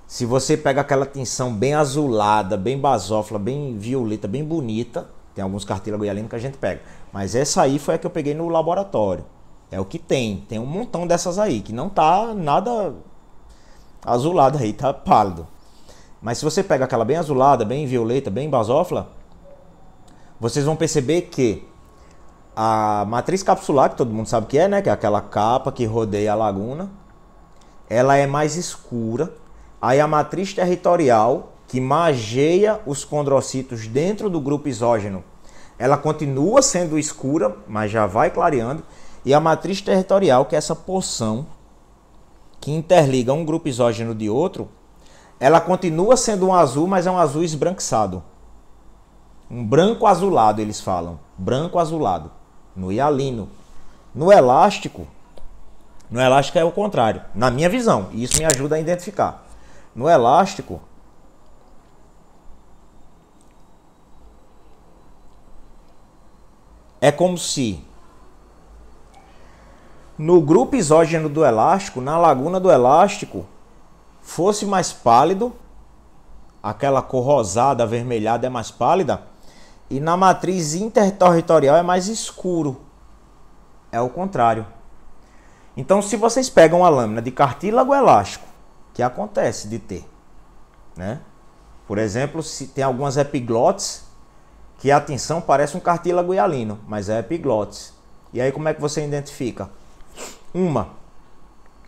se você pega aquela tinção bem azulada, bem basófila, bem violeta, bem bonita, tem alguns cartílagos hialinos que a gente pega, mas essa aí foi a que eu peguei no laboratório. É o que tem um montão dessas aí, que não tá nada azulada aí, tá pálido. Mas se você pega aquela bem azulada, bem violeta, bem basófila, vocês vão perceber que a matriz capsular, que todo mundo sabe que é, né? Que é aquela capa que rodeia a laguna, ela é mais escura. Aí a matriz territorial, que mageia os condrocitos dentro do grupo isógeno, ela continua sendo escura, mas já vai clareando. E a matriz territorial, que é essa porção que interliga um grupo isógeno de outro, ela continua sendo um azul, mas é um azul esbranquiçado. Um branco azulado, eles falam. Branco azulado. No hialino. No elástico é o contrário. Na minha visão. E isso me ajuda a identificar. No elástico, é como se no grupo isógeno do elástico, na laguna do elástico, fosse mais pálido, aquela cor rosada, avermelhada é mais pálida, e na matriz interterritorial é mais escuro. É o contrário. Então, se vocês pegam a lâmina de cartílago elástico, que acontece de ter, né? Por exemplo, se tem algumas epiglotes que a tinção parece um cartílago hialino, mas é epiglotes. E aí como é que você identifica?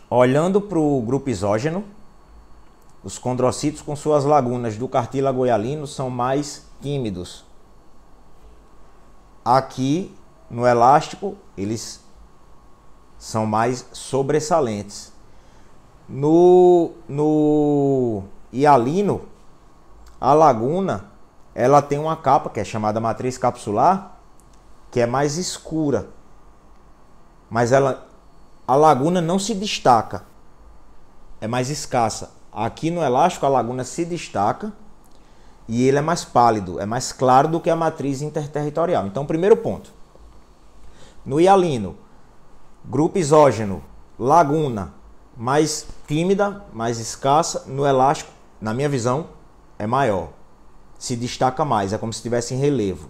Olhando para o grupo isógeno, os condrocitos com suas lagunas do cartílago hialino são mais tímidos. Aqui no elástico eles são mais sobressalentes. No hialino, a laguna ela tem uma capa que é chamada matriz capsular, que é mais escura. Mas a laguna não se destaca, é mais escassa. Aqui no elástico a laguna se destaca e ele é mais pálido, é mais claro do que a matriz interterritorial. Então, primeiro ponto. No hialino, grupo isógeno, laguna mais tímida, mais escassa. No elástico, na minha visão, é maior. Se destaca mais, é como se estivesse em relevo.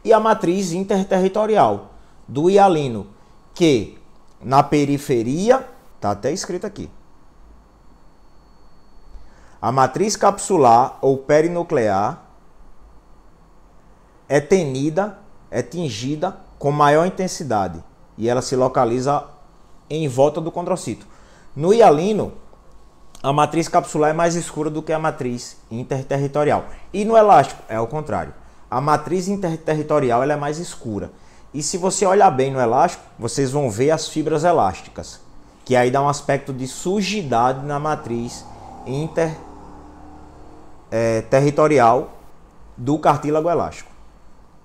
E a matriz interterritorial do hialino, que na periferia, está até escrito aqui. A matriz capsular ou perinuclear é tingida com maior intensidade e ela se localiza em volta do condrocito. No hialino, a matriz capsular é mais escura do que a matriz interterritorial. E no elástico é o contrário. A matriz interterritorial ela é mais escura. E se você olhar bem no elástico, vocês vão ver as fibras elásticas, que aí dá um aspecto de sujidade na matriz interterritorial do cartílago elástico.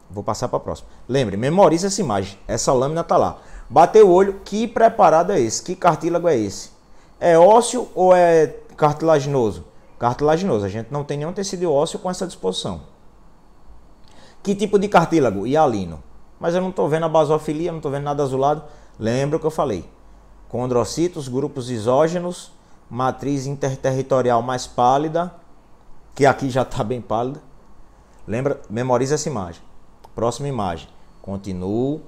Vou passar para a próxima. Lembre, memorize essa imagem. Essa lâmina está lá. Bateu o olho, que preparado é esse? Que cartílago é esse? É ósseo ou é cartilaginoso? Cartilaginoso. A gente não tem nenhum tecido ósseo com essa disposição. Que tipo de cartílago? Hialino. Mas eu não estou vendo a basofilia, não estou vendo nada azulado. Lembra o que eu falei? Condrocitos, grupos isógenos, matriz interterritorial mais pálida, que aqui já está bem pálida. Lembra? Memorize essa imagem. Próxima imagem. Continuo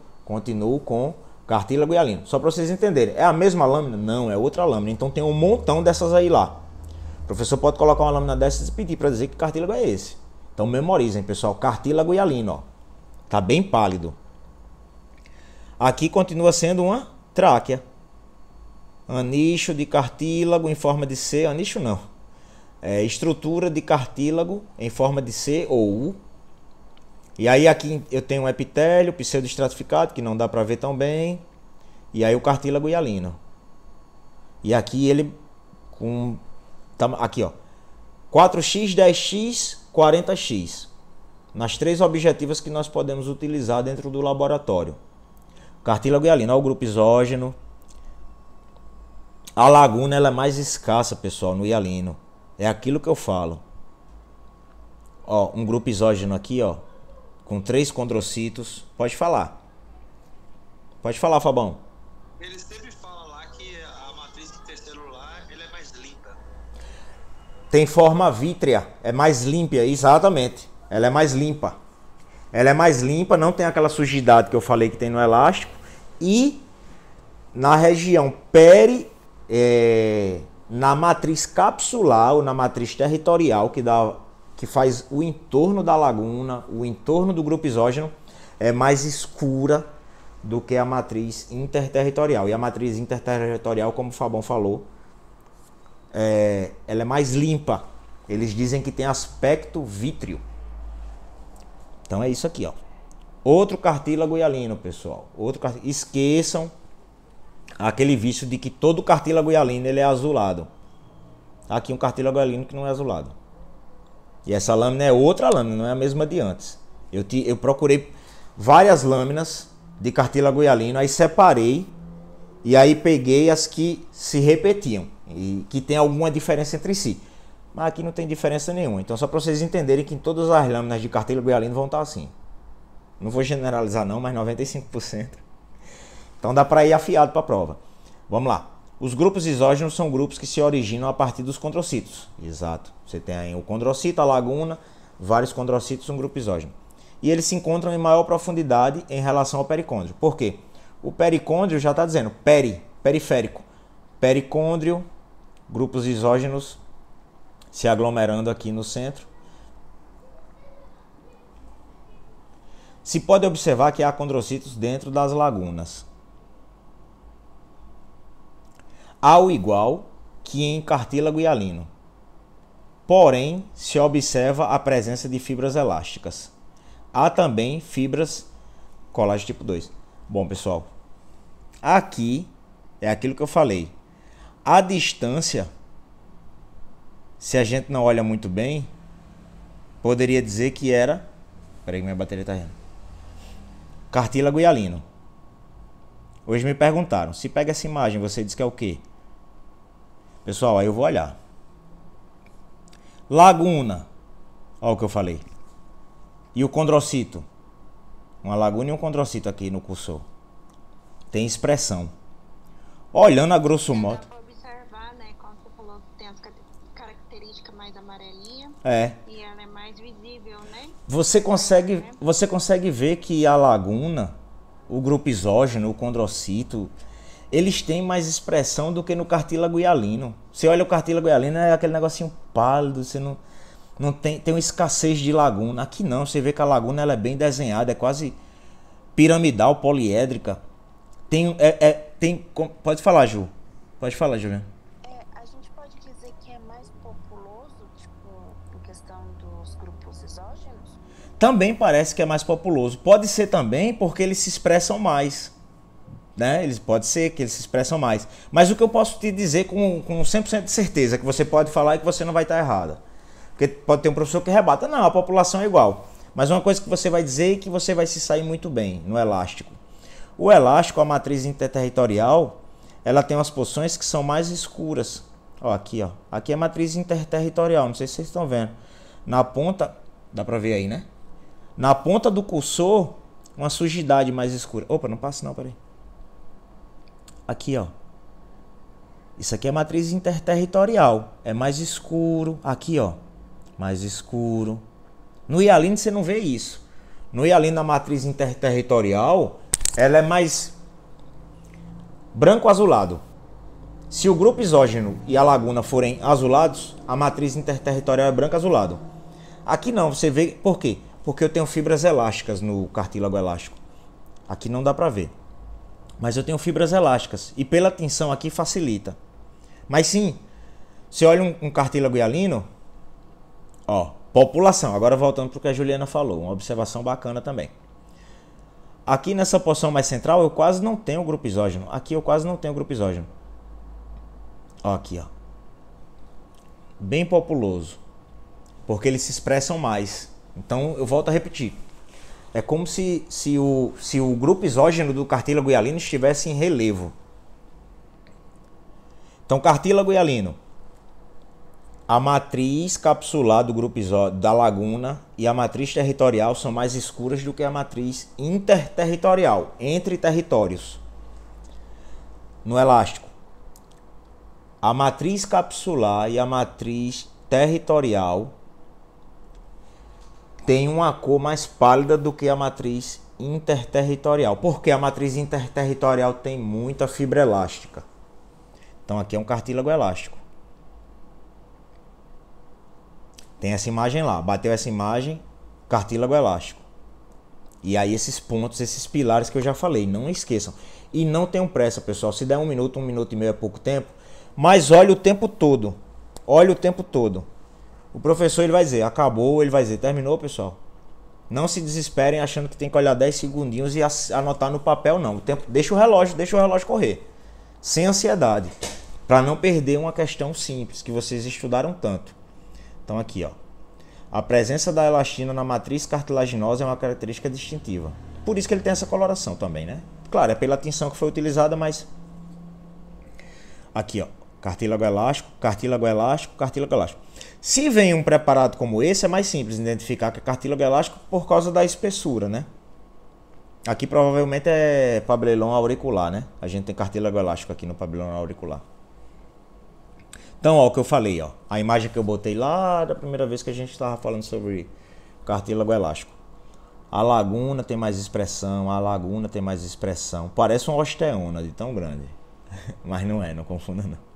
com cartílago hialino. Só para vocês entenderem. É a mesma lâmina? Não, é outra lâmina. Então tem um montão dessas aí lá. O professor pode colocar uma lâmina dessas e pedir para dizer que cartílago é esse. Então memorizem, pessoal. Cartílago hialino, ó. Tá bem pálido. Aqui continua sendo uma tráquea. Anicho de cartílago em forma de C. Anicho não. É estrutura de cartílago em forma de C ou U. E aí aqui eu tenho um epitélio pseudoestratificado, que não dá para ver tão bem. E aí o cartílago hialino. E aqui ele com... Aqui, ó. 4x, 10x, 40x. nas 3 objetivas que nós podemos utilizar dentro do laboratório. Cartílago hialino, o grupo isógeno. A laguna ela é mais escassa, pessoal, no hialino. É aquilo que eu falo. Ó, um grupo isógeno aqui, ó, com 3 condrocitos. Pode falar. Pode falar, Fabão. Ele sempre fala lá que a matriz intercelular ele é mais limpa. Tem forma vítrea, é mais limpa, exatamente. Ela é mais limpa. Ela é mais limpa, não tem aquela sujidade que eu falei que tem no elástico. E na região na matriz capsular ou na matriz territorial que faz o entorno da laguna, o entorno do grupo isógeno, é mais escura do que a matriz interterritorial. E a matriz interterritorial, como o Fabão falou, ela é mais limpa. Eles dizem que tem aspecto vítreo. Então é isso aqui, ó. Outro cartílago hialino, pessoal. Esqueçam aquele vício de que todo cartílago hialino ele é azulado. Aqui um cartílago hialino que não é azulado. E essa lâmina é outra lâmina, não é a mesma de antes. Eu procurei várias lâminas de cartílago hialino, aí separei e aí peguei as que se repetiam e que tem alguma diferença entre si. Mas aqui não tem diferença nenhuma. Então só para vocês entenderem que todas as lâminas de cartílago hialino vão estar assim. Não vou generalizar não, mas 95%. Então dá para ir afiado para a prova. Vamos lá. Os grupos isógenos são grupos que se originam a partir dos condrocitos. Exato. Você tem aí o condrocito, a laguna, vários condrocitos, um grupo isógeno. E eles se encontram em maior profundidade em relação ao pericôndrio. Por quê? O pericôndrio já está dizendo periférico. Pericôndrio, grupos isógenos se aglomerando aqui no centro. Se pode observar que há condrocitos dentro das lagunas, ao igual que em cartílago hialino. Porém, se observa a presença de fibras elásticas. Há também fibras colágeno tipo 2. Bom, pessoal, aqui é aquilo que eu falei. A distância, se a gente não olha muito bem, poderia dizer que era... Peraí que minha bateria está rindo. Cartílago hialino. Hoje me perguntaram, se pega essa imagem, você diz que é o quê? Pessoal, aí eu vou olhar. Laguna. Olha o que eu falei. E o condrocito. Uma laguna e um condrocito aqui no cursor. Tem expressão. Olhando a grosso modo. Dá pra observar, né? Como você falou, tem as características mais amarelinhas. É. E ela é mais visível, né? Você consegue ver que a laguna, o grupo isógeno, o condrocito, eles têm mais expressão do que no cartílago hialino. Você olha o cartílago hialino, é aquele negocinho pálido, você não tem uma escassez de laguna. Aqui não, você vê que a laguna ela é bem desenhada, é quase piramidal, poliédrica. Pode falar, Ju. Pode falar, Juliana. A gente pode dizer que é mais populoso, tipo, em questão dos grupos isógenos? Também parece que é mais populoso. Pode ser também porque eles se expressam mais. Né? Pode ser que eles se expressam mais. Mas o que eu posso te dizer com 100% de certeza, que você pode falar e que você não vai estar errada. Porque pode ter um professor que rebata. Não, a população é igual. Mas uma coisa que você vai dizer é que você vai se sair muito bem no elástico. O elástico, a matriz interterritorial, ela tem umas porções que são mais escuras. Ó, aqui, ó. Aqui é a matriz interterritorial, não sei se vocês estão vendo. Na ponta, dá pra ver aí, né? Na ponta do cursor, uma sujidade mais escura. Opa, não passa não, peraí. Aqui, ó. Isso aqui é matriz interterritorial. É mais escuro. Aqui, ó. Mais escuro. No hialino você não vê isso. No hialino, na matriz interterritorial, ela é mais branco-azulado. Se o grupo isógeno e a laguna forem azulados, a matriz interterritorial é branco-azulado. Aqui não, você vê... Por quê? Porque eu tenho fibras elásticas no cartílago elástico. Aqui não dá pra ver. Mas eu tenho fibras elásticas. E pela tensão aqui facilita. Mas sim, você olha um cartílago hialino, ó, população. Agora voltando para o que a Juliana falou, uma observação bacana também. Aqui nessa porção mais central eu quase não tenho grupo isógeno. Aqui eu quase não tenho grupo isógeno. Ó, aqui, ó. Bem populoso. Porque eles se expressam mais Então eu volto a repetir. É como se o grupo isógeno do cartílago hialino estivesse em relevo. Então, cartílago hialino. A matriz capsular do grupo da laguna e a matriz territorial são mais escuras do que a matriz interterritorial, entre territórios. No elástico, a matriz capsular e a matriz territorial tem uma cor mais pálida do que a matriz interterritorial, porque a matriz interterritorial tem muita fibra elástica. Então aqui é um cartílago elástico. Tem essa imagem lá, bateu essa imagem, cartílago elástico. E aí esses pontos, esses pilares que eu já falei, não esqueçam. E não tenham pressa, pessoal. Se der um minuto e meio é pouco tempo, mas olhe o tempo todo. Olhe o tempo todo. O professor ele vai dizer, acabou, ele vai dizer, terminou, pessoal. Não se desesperem achando que tem que olhar 10 segundinhos e anotar no papel, não. O tempo, deixa o relógio correr. Sem ansiedade. Para não perder uma questão simples que vocês estudaram tanto. Então aqui, ó. A presença da elastina na matriz cartilaginosa é uma característica distintiva. Por isso que ele tem essa coloração também, né? Claro, é pela tinção que foi utilizada, mas... Aqui, ó. Cartílago elástico, cartílago elástico, cartílago elástico. Se vem um preparado como esse, é mais simples identificar que é cartílago elástico por causa da espessura, né? Aqui provavelmente é pabelon auricular, né? A gente tem cartílago elástico aqui no pabelon auricular. Então, ó, o que eu falei, ó. A imagem que eu botei lá da primeira vez que a gente estava falando sobre cartílago elástico. A laguna tem mais expressão, a laguna tem mais expressão. Parece uma osteona de tão grande. Mas não é, não confunda não.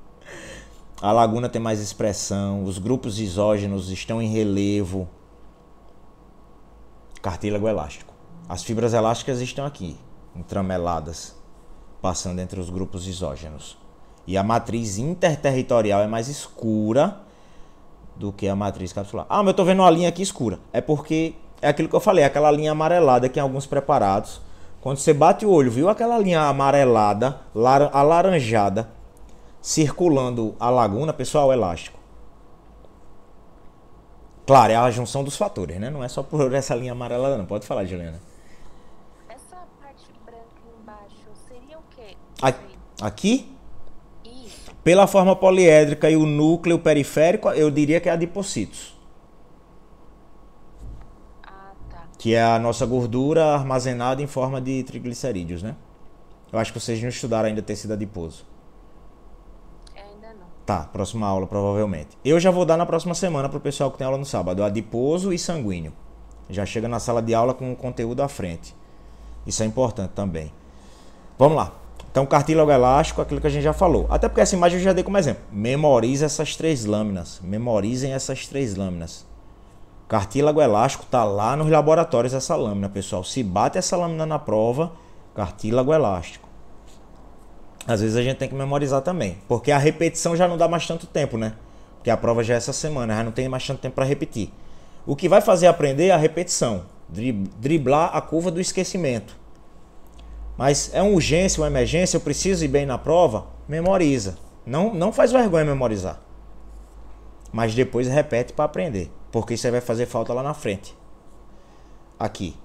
A laguna tem mais expressão, os grupos isógenos estão em relevo. Cartílago elástico. As fibras elásticas estão aqui, entrameladas, passando entre os grupos isógenos. E a matriz interterritorial é mais escura do que a matriz capsular. Ah, mas eu tô vendo uma linha aqui escura. É porque é aquilo que eu falei, aquela linha amarelada que em alguns preparados, quando você bate o olho, viu aquela linha amarelada, alaranjada, circulando a laguna, pessoal, elástico. Claro, é a junção dos fatores, né? Não é só por essa linha amarelada, não. Pode falar, Juliana. Essa parte branca embaixo seria o quê? Aqui? Isso. Pela forma poliédrica e o núcleo periférico, eu diria que é adipocitos. Ah, tá. Que é a nossa gordura armazenada em forma de triglicerídeos, né? Eu acho que vocês não estudaram ainda tecido adiposo. Ainda não. Tá, próxima aula provavelmente. Eu já vou dar na próxima semana pro pessoal que tem aula no sábado, adiposo e sanguíneo. Já chega na sala de aula com o conteúdo à frente. Isso é importante também. Vamos lá. Então, cartílago elástico, aquilo que a gente já falou. Até porque essa imagem eu já dei como exemplo. Memorize essas 3 lâminas. Memorizem essas 3 lâminas. Cartílago elástico tá lá nos laboratórios essa lâmina, pessoal. Se bate essa lâmina na prova, cartílago elástico. Às vezes a gente tem que memorizar também, porque a repetição já não dá mais tanto tempo, né? Porque a prova já é essa semana, já não tem mais tanto tempo para repetir. O que vai fazer aprender é a repetição, driblar a curva do esquecimento. Mas é uma urgência, uma emergência, eu preciso ir bem na prova, memoriza. Não faz vergonha memorizar. Mas depois repete para aprender, porque isso aí vai fazer falta lá na frente. Aqui.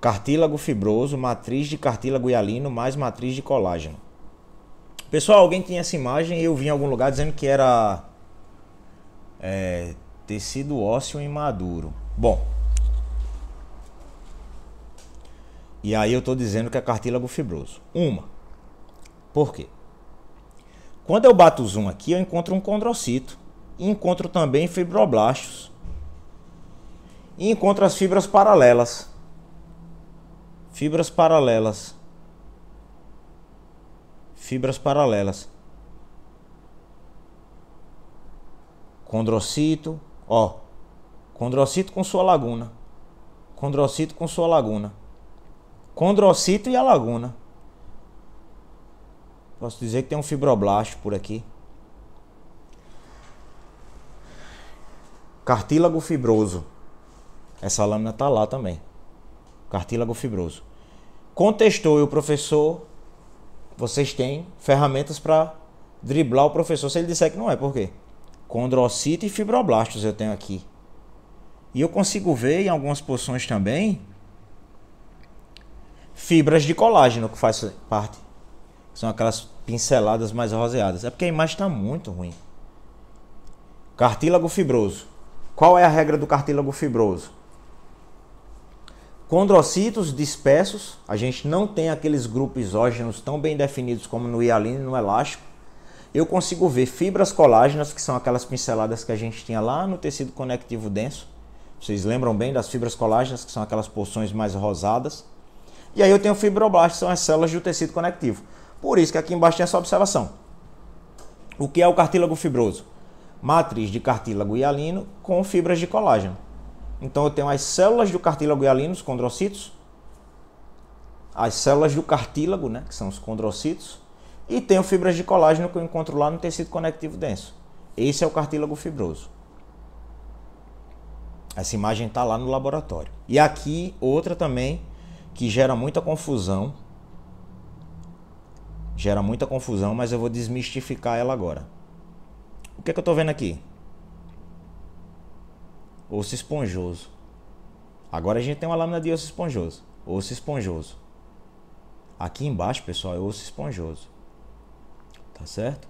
Cartílago fibroso, matriz de cartílago hialino mais matriz de colágeno. Pessoal, alguém tinha essa imagem e eu vi em algum lugar dizendo que era tecido ósseo imaduro. Bom. E aí eu estou dizendo que é cartílago fibroso. Por quê? Quando eu bato o zoom aqui, eu encontro um condrocito. E encontro também fibroblastos. E encontro as fibras paralelas. Fibras paralelas. Fibras paralelas. Condrocito, ó. Condrocito com sua laguna. Condrocito com sua laguna. Condrocito e a laguna. Posso dizer que tem um fibroblasto por aqui. Cartílago fibroso. Essa lâmina tá lá também. Cartílago fibroso. Contestou e o professor, vocês têm ferramentas para driblar o professor se ele disser que não é. Por quê? Condrocito e fibroblastos eu tenho aqui. E eu consigo ver em algumas porções também fibras de colágeno que faz parte. São aquelas pinceladas mais roseadas. É porque a imagem está muito ruim. Cartílago fibroso. Qual é a regra do cartílago fibroso? Condrocitos dispersos. A gente não tem aqueles grupos isógenos tão bem definidos como no hialino e no elástico. Eu consigo ver fibras colágenas, que são aquelas pinceladas que a gente tinha lá no tecido conectivo denso. Vocês lembram bem das fibras colágenas, que são aquelas porções mais rosadas. E aí eu tenho fibroblastos, que são as células do tecido conectivo. Por isso que aqui embaixo tem essa observação. O que é o cartílago fibroso? Matriz de cartílago hialino com fibras de colágeno. Então eu tenho as células do cartílago hialino, os condrocitos. As células do cartílago, né, que são os condrocitos. E tenho fibras de colágeno que eu encontro lá no tecido conectivo denso. Esse é o cartílago fibroso. Essa imagem está lá no laboratório. E aqui outra também que gera muita confusão. Gera muita confusão, mas eu vou desmistificar ela agora. O que é que eu estou vendo aqui? Osso esponjoso. Agora a gente tem uma lâmina de osso esponjoso. Osso esponjoso. Aqui embaixo, pessoal, é osso esponjoso. Tá certo?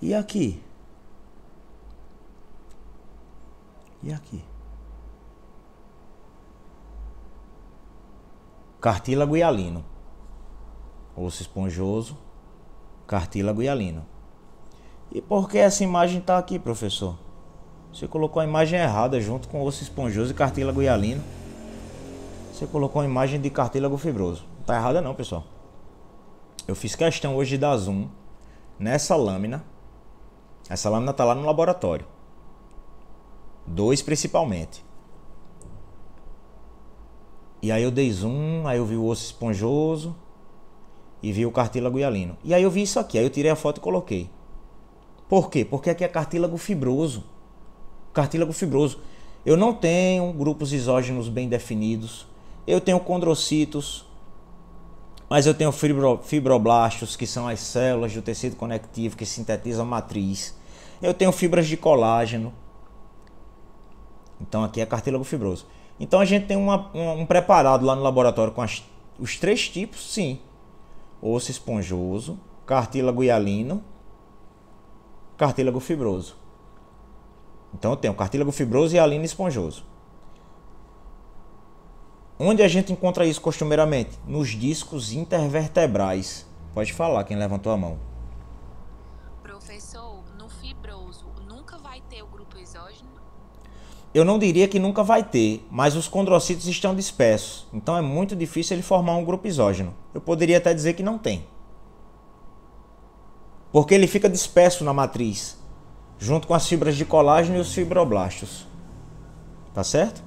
E aqui? E aqui? Cartílago hialino. Osso esponjoso, cartílago hialino. E por que essa imagem está aqui, professor? Você colocou a imagem errada junto com osso esponjoso e cartílago hialino. Você colocou a imagem de cartílago fibroso. Não está errada não, pessoal. Eu fiz questão hoje de dar zoom nessa lâmina. Essa lâmina está lá no laboratório. 2 principalmente. E aí eu dei zoom, aí eu vi o osso esponjoso e vi o cartílago hialino. E aí eu vi isso aqui, aí eu tirei a foto e coloquei. Por quê? Porque aqui é cartílago fibroso. Cartílago fibroso. Eu não tenho grupos isógenos bem definidos. Eu tenho condrocitos, mas eu tenho fibroblastos, que são as células do tecido conectivo que sintetizam a matriz. Eu tenho fibras de colágeno. Então aqui é cartílago fibroso. Então a gente tem um preparado lá no laboratório com os 3 tipos, sim. Osso esponjoso, cartílago hialino, cartílago fibroso. Então eu tenho cartílago fibroso e hialino esponjoso. Onde a gente encontra isso costumeiramente? Nos discos intervertebrais. Pode falar, quem levantou a mão. Professor, no fibroso nunca vai ter o grupo exógeno? Eu não diria que nunca vai ter, mas os condrocitos estão dispersos. Então é muito difícil ele formar um grupo isógeno. Eu poderia até dizer que não tem. Porque ele fica disperso na matriz, junto com as fibras de colágeno e os fibroblastos. Tá certo?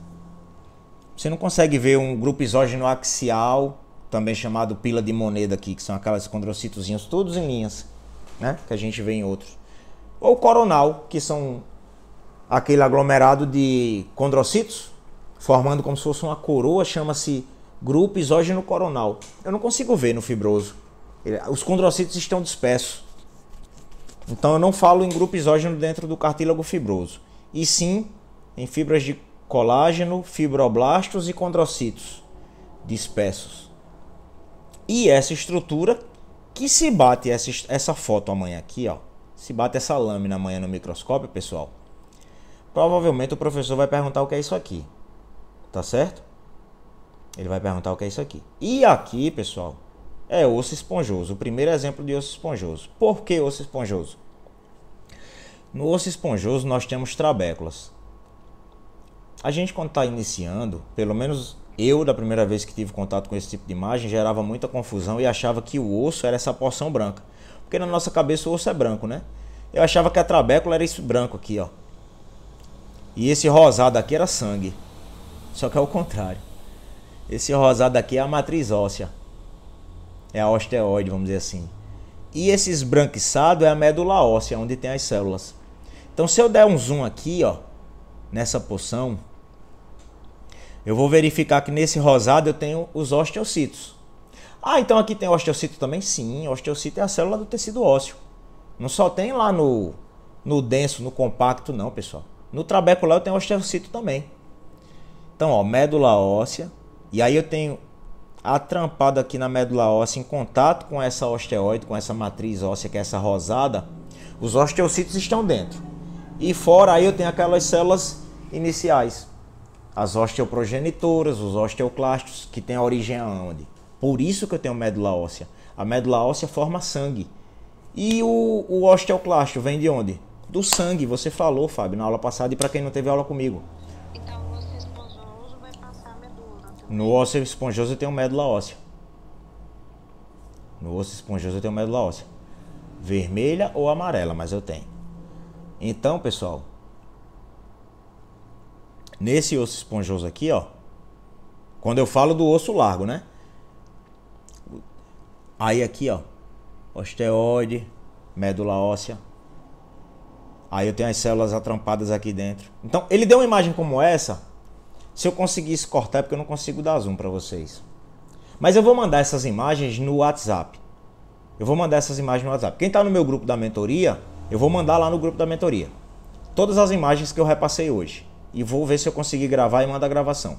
Você não consegue ver um grupo isógeno axial, também chamado pila de Moneda aqui, que são aquelas condrocitozinhos todos em linhas, né? Que a gente vê em outros. Ou coronal, que são aquele aglomerado de condrocitos, formando como se fosse uma coroa, chama-se grupo isógeno coronal. Eu não consigo ver no fibroso. Os condrocitos estão dispersos. Então eu não falo em grupo isógeno dentro do cartílago fibroso, e sim em fibras de colágeno, fibroblastos e condrocitos dispersos. E essa estrutura que se bate essa foto amanhã aqui, ó, se bate essa lâmina amanhã no microscópio, pessoal, provavelmente o professor vai perguntar o que é isso aqui. Tá certo? Ele vai perguntar o que é isso aqui. E aqui, pessoal, é osso esponjoso. O primeiro exemplo de osso esponjoso. Por que osso esponjoso? No osso esponjoso nós temos trabéculas. A gente, quando está iniciando, pelo menos eu, da primeira vez que tive contato com esse tipo de imagem, gerava muita confusão e achava que o osso era essa porção branca. Porque na nossa cabeça o osso é branco, né? Eu achava que a trabécula era isso branco aqui, ó. E esse rosado aqui era sangue. Só que é o contrário. Esse rosado aqui é a matriz óssea. É a osteoide, vamos dizer assim. E esse esbranquiçado é a medula óssea, onde tem as células. Então se eu der um zoom aqui, ó, nessa porção, eu vou verificar que nesse rosado eu tenho os osteocitos. Ah, então aqui tem osteocito também? Sim, osteocito é a célula do tecido ósseo. Não só tem lá no denso, no compacto não, pessoal. No trabecular eu tenho osteocito também. Então, ó, médula óssea. E aí eu tenho atrampado aqui na médula óssea, em contato com essa osteoide, com essa matriz óssea, que é essa rosada, os osteocitos estão dentro. E fora aí eu tenho aquelas células iniciais, as osteoprogenitoras, os osteoclastos, que tem a origem aonde? Por isso que eu tenho médula óssea. A médula óssea forma sangue. E o osteoclasto vem de onde? Do sangue, você falou, Fábio, na aula passada, e para quem não teve aula comigo. Então o osso esponjoso vai passar a medula. No osso esponjoso eu tenho médula óssea. No osso esponjoso eu tenho médula óssea. Vermelha ou amarela, mas eu tenho. Então, pessoal, nesse osso esponjoso aqui, ó, quando eu falo do osso largo, né? Aí aqui, ó, osteoide, médula óssea. Aí eu tenho as células atrampadas aqui dentro. Então, ele deu uma imagem como essa. Se eu conseguisse cortar, é porque eu não consigo dar zoom para vocês. Mas eu vou mandar essas imagens no WhatsApp. Eu vou mandar essas imagens no WhatsApp. Quem está no meu grupo da mentoria, eu vou mandar lá no grupo da mentoria todas as imagens que eu repassei hoje. E vou ver se eu conseguir gravar e mandar a gravação.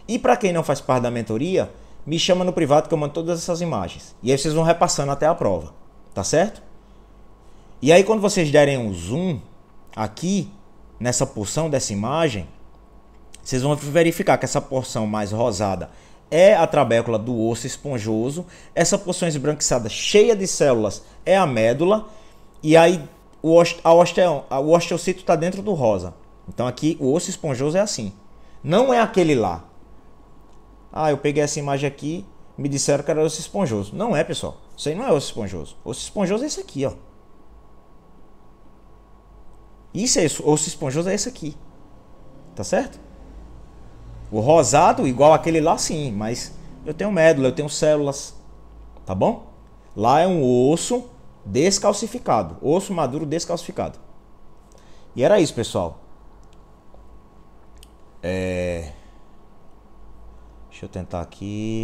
E para quem não faz parte da mentoria, me chama no privado que eu mando todas essas imagens. E aí vocês vão repassando até a prova. Tá certo? E aí quando vocês derem um zoom aqui, nessa porção dessa imagem, vocês vão verificar que essa porção mais rosada é a trabécula do osso esponjoso. Essa porção esbranquiçada cheia de células é a médula. E aí o osteocito está dentro do rosa. Então aqui o osso esponjoso é assim. Não é aquele lá. Ah, eu peguei essa imagem aqui, me disseram que era osso esponjoso. Não é, pessoal. Isso aí não é osso esponjoso. Osso esponjoso é esse aqui, ó. Isso é isso. Osso esponjoso é esse aqui. Tá certo? O rosado, igual aquele lá, sim. Mas eu tenho médula, eu tenho células. Tá bom? Lá é um osso descalcificado. Osso maduro descalcificado. E era isso, pessoal. Deixa eu tentar aqui.